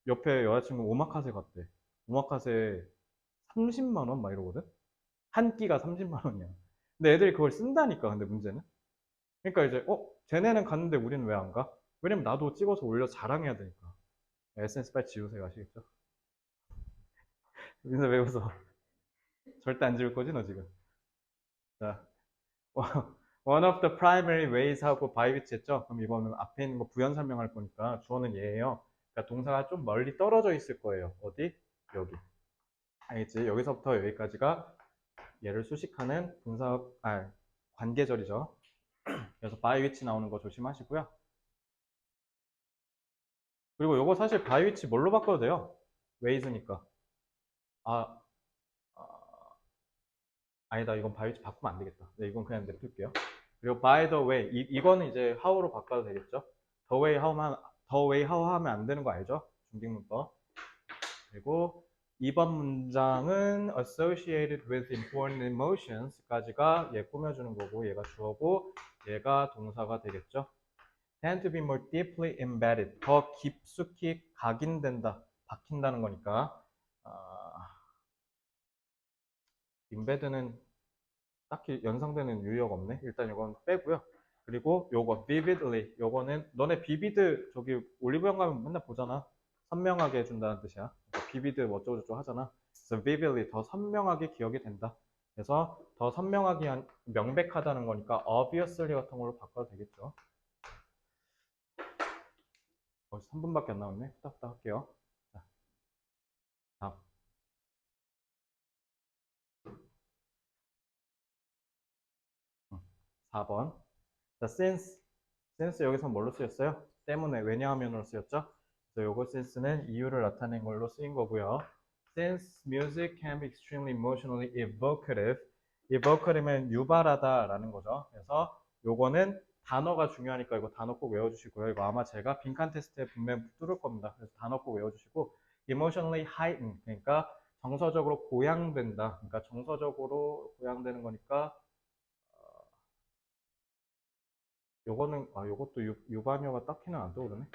옆에 여자친구 오마카세 갔대. 오마카세 30만 원 막 이러거든? 한 끼가 30만 원이야. 근데 애들이 그걸 쓴다니까, 근데 문제는. 그러니까 이제, 쟤네는 갔는데 우리는 왜 안 가? 왜냐면 나도 찍어서 올려 자랑해야 되니까. SNS 빨리 지우세요, 아시겠죠? 민서 왜 웃어? 절대 안 지울 거지, 너 지금? 자, one of the primary ways 하고 by which 했죠? 그럼 이거는 앞에 있는 거 부연 설명할 거니까 주어는 얘예요. 그러니까 동사가 좀 멀리 떨어져 있을 거예요. 어디? 여기. 알겠지? 여기서부터 여기까지가 얘를 수식하는 관계절이죠. 그래서 by which 나오는 거 조심하시고요. 그리고 이거 사실 by which 뭘로 바꿔도 돼요? ways니까. 아, 아니다. 이건 by which 바꾸면 안 되겠다. 네, 이건 그냥 냅둘게요. 그리고 by the way, 이거는 이제 how로 바꿔도 되겠죠? the way how 하면 안 되는 거 알죠? 중딩문법. 그리고 이번 문장은 associated with important emotions까지가 얘 꾸며주는 거고, 얘가 주어고, 얘가 동사가 되겠죠? tend to be more deeply embedded. 더 깊숙이 각인된다. 박힌다는 거니까. embedd는 딱히 연상되는 유형 없네. 일단 이건 빼고요. 그리고 요거 vividly. 요거는 너네 비비드 저기 올리브영 가면 맨날 보잖아. 선명하게 해준다는 뜻이야. 그러니까 비비드 뭐 어쩌고저쩌고 하잖아. 그래서 vividly 더 선명하게 기억이 된다. 그래서 더 선명하게 명백하다는 거니까 obviously 같은 걸로 바꿔도 되겠죠. 3분밖에 안 남았네. 후딱후딱 할게요. 자, 다음. 4번. 자, since 여기서 뭘로 쓰였어요? 때문에, 왜냐하면으로 쓰였죠? 그래서 요거 since는 이유를 나타낸 걸로 쓰인 거고요. Since music can be extremely emotionally evocative. evocative면 유발하다라는 거죠. 그래서 요거는 단어가 중요하니까 이거 단어 꼭 외워주시고요. 이거 아마 제가 빈칸 테스트에 분명히 뚫을 겁니다. 그래서 단어 꼭 외워주시고 emotionally heightened. 그러니까 정서적으로 고양된다. 그러니까 정서적으로 고양되는 거니까 요것도 유반어가 딱히는 안 떠오르네.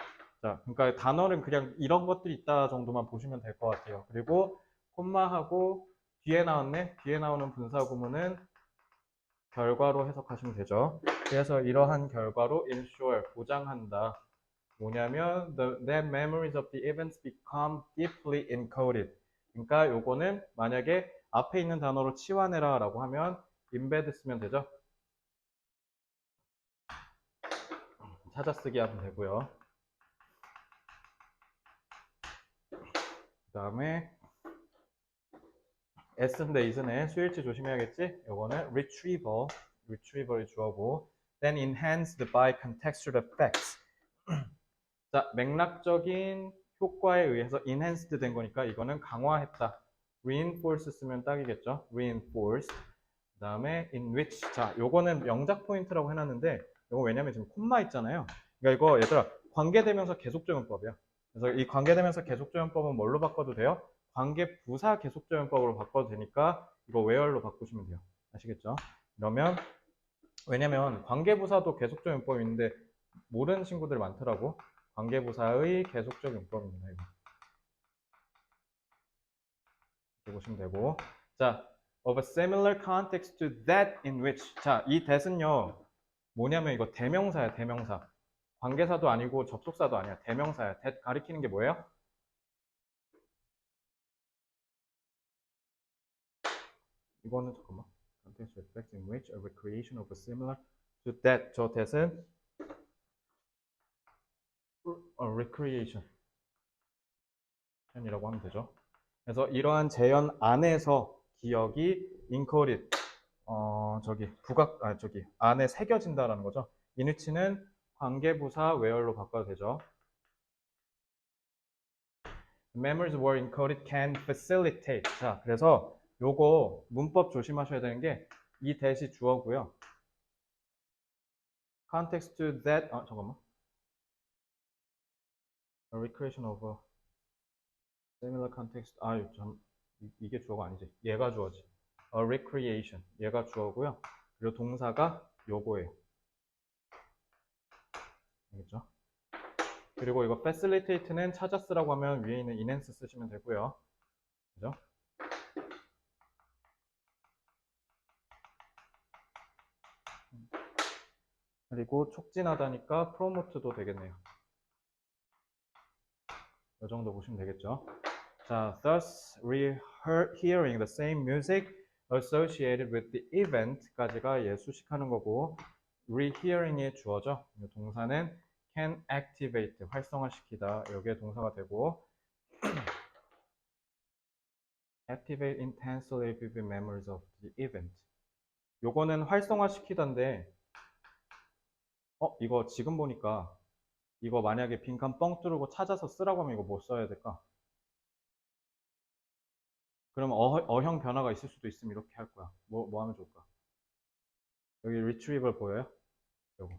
자, 그러니까 단어는 그냥 이런 것들이 있다 정도만 보시면 될 것 같아요. 그리고 콤마하고 뒤에 나왔네. 뒤에 나오는 분사구문은 결과로 해석하시면 되죠. 그래서 이러한 결과로 ensure 보장한다. 뭐냐면 that memories of the events become deeply encoded. 그러니까 요거는 만약에 앞에 있는 단어로 치환해라 라고 하면 embed 쓰면 되죠. 찾아쓰기 하면 되고요. 그 다음에 S인데 isn't 수일치 조심해야겠지? 요거는 retrieval이 주어고 then enhanced by contextual effects. 자, 맥락적인 효과에 의해서 enhanced 된 거니까 이거는 강화했다. reinforce 쓰면 딱이겠죠? reinforced. 그 다음에 in which. 자, 요거는 명작 포인트라고 해놨는데 요거 왜냐면 지금 콤마 있잖아요. 그러니까 이거 얘들아 관계대명사 계속조용법이야. 그래서 이 관계대명사 계속조용법은 뭘로 바꿔도 돼요? 관계부사 계속조용법으로 바꿔도 되니까 이거 where로 바꾸시면 돼요. 아시겠죠? 그러면 왜냐면 관계부사도 계속조용법이 있는데 모르는 친구들 많더라고. 관계부사의 계속적 용법입니다. 이거. 이렇게 보시면 되고. 자, of a similar context to that in which. 자, 이 that은요. 뭐냐면 이거 대명사야, 대명사. 관계사도 아니고 접속사도 아니야. 대명사야. that 가리키는 게 뭐예요? 이거는 잠깐만. context effects in which a recreation of a similar to that. 저 that은 recreation 이라고 하면 되죠. 그래서 이러한 재현 안에서 기억이 encoded, 안에 새겨진다라는 거죠. 인위치는 관계부사 where로 바꿔도 되죠. Memories were encoded can facilitate. 자, 그래서 요거 문법 조심하셔야 되는 게 이 that이 주어고요. Context to that, 잠깐만. A recreation of a similar context. 이게 주어가 아니지. 얘가 주어지. A recreation. 얘가 주어고요. 그리고 동사가 요거예요. 알겠죠? 그리고 이거 facilitate는 찾아 쓰라고 하면 위에 있는 enhance 쓰시면 되고요. 그죠? 그리고 촉진하다니까 promote도 되겠네요. 이 정도 보시면 되겠죠. 자, thus hearing the same music associated with the event까지가 얘 수식하는 거고 rehearing의 주어죠. 동사는 can activate, 활성화시키다. 여기에 동사가 되고 activate intensely vivid memories of the event. 요거는 활성화시키다인데 이거 지금 보니까 이거 만약에 빈칸 뻥 뚫고 찾아서 쓰라고 하면 이거 뭐 써야 될까? 그러면 어형 변화가 있을 수도 있으면 이렇게 할 거야. 뭐 하면 좋을까? 여기 retrieval 보여요? 요거.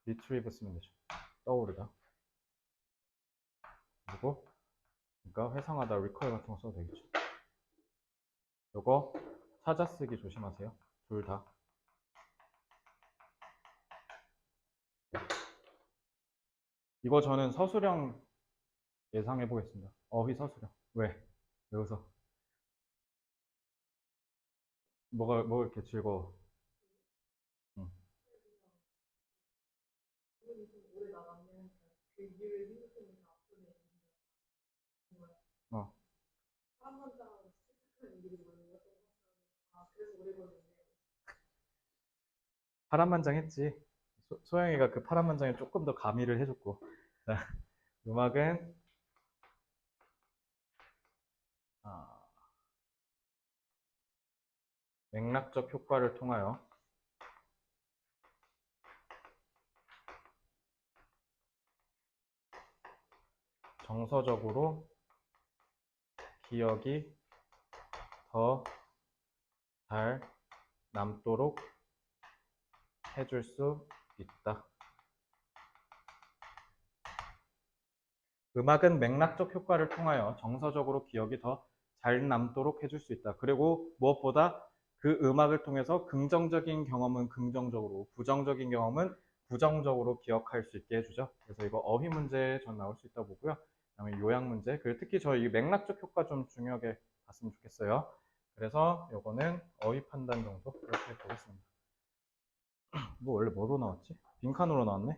retrieve 쓰면 되죠. 떠오르다. 그리고 그러니까 회상하다, recall 같은 거 써도 되겠죠. 요거 찾아쓰기 조심하세요. 둘 다. 이거 저는 서술형 예상해 보겠습니다. 어휘 서술형. 왜? 왜 웃어? 뭐가 이렇게 즐거워? 응. 어. 파란만장했지. 소영이가 그 파란만장에 조금 더 가미를 해줬고. 자, 음악은 맥락적 효과를 통하여 정서적으로 기억이 더 잘 남도록 해줄 수 있다. 음악은 맥락적 효과를 통하여 정서적으로 기억이 더 잘 남도록 해줄 수 있다. 그리고 무엇보다 그 음악을 통해서 긍정적인 경험은 긍정적으로, 부정적인 경험은 부정적으로 기억할 수 있게 해주죠. 그래서 이거 어휘 문제에 전 나올 수 있다고 보고요. 그다음에 요약 문제. 그리고 특히 저 이 맥락적 효과 좀 중요하게 봤으면 좋겠어요. 그래서 요거는 어휘 판단 정도 이렇게 보겠습니다. 뭐 원래 뭐로 나왔지? 빈칸으로 나왔네.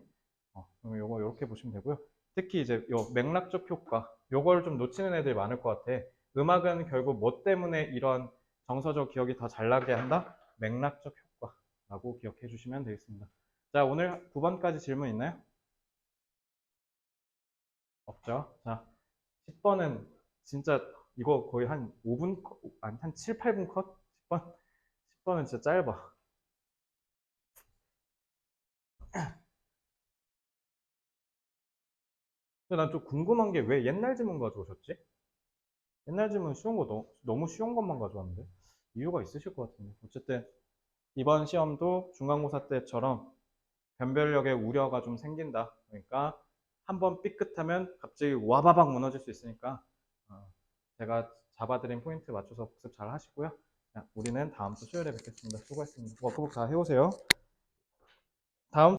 그럼 요거 이렇게 보시면 되고요. 특히 이제 요 맥락적 효과, 요걸 좀 놓치는 애들이 많을 것 같아. 음악은 결국 뭐 때문에 이런 정서적 기억이 더 잘 나게 한다? 맥락적 효과라고 기억해 주시면 되겠습니다. 자, 오늘 9번까지 질문 있나요? 없죠? 자, 10번은 진짜 이거 거의 한 5분, 아니, 한 7, 8분 컷? 10번? 10번은 진짜 짧아. 근데 난 좀 궁금한 게 왜 옛날 질문 가져오셨지? 옛날 질문 쉬운 거 너무 쉬운 것만 가져왔는데? 이유가 있으실 것 같은데. 어쨌든 이번 시험도 중간고사 때처럼 변별력에 우려가 좀 생긴다. 그러니까 한번 삐끗하면 갑자기 와바박 무너질 수 있으니까 제가 잡아드린 포인트 맞춰서 복습 잘 하시고요. 자, 우리는 다음 주 수요일에 뵙겠습니다. 수고했습니다. 워크북 다 해오세요. 다음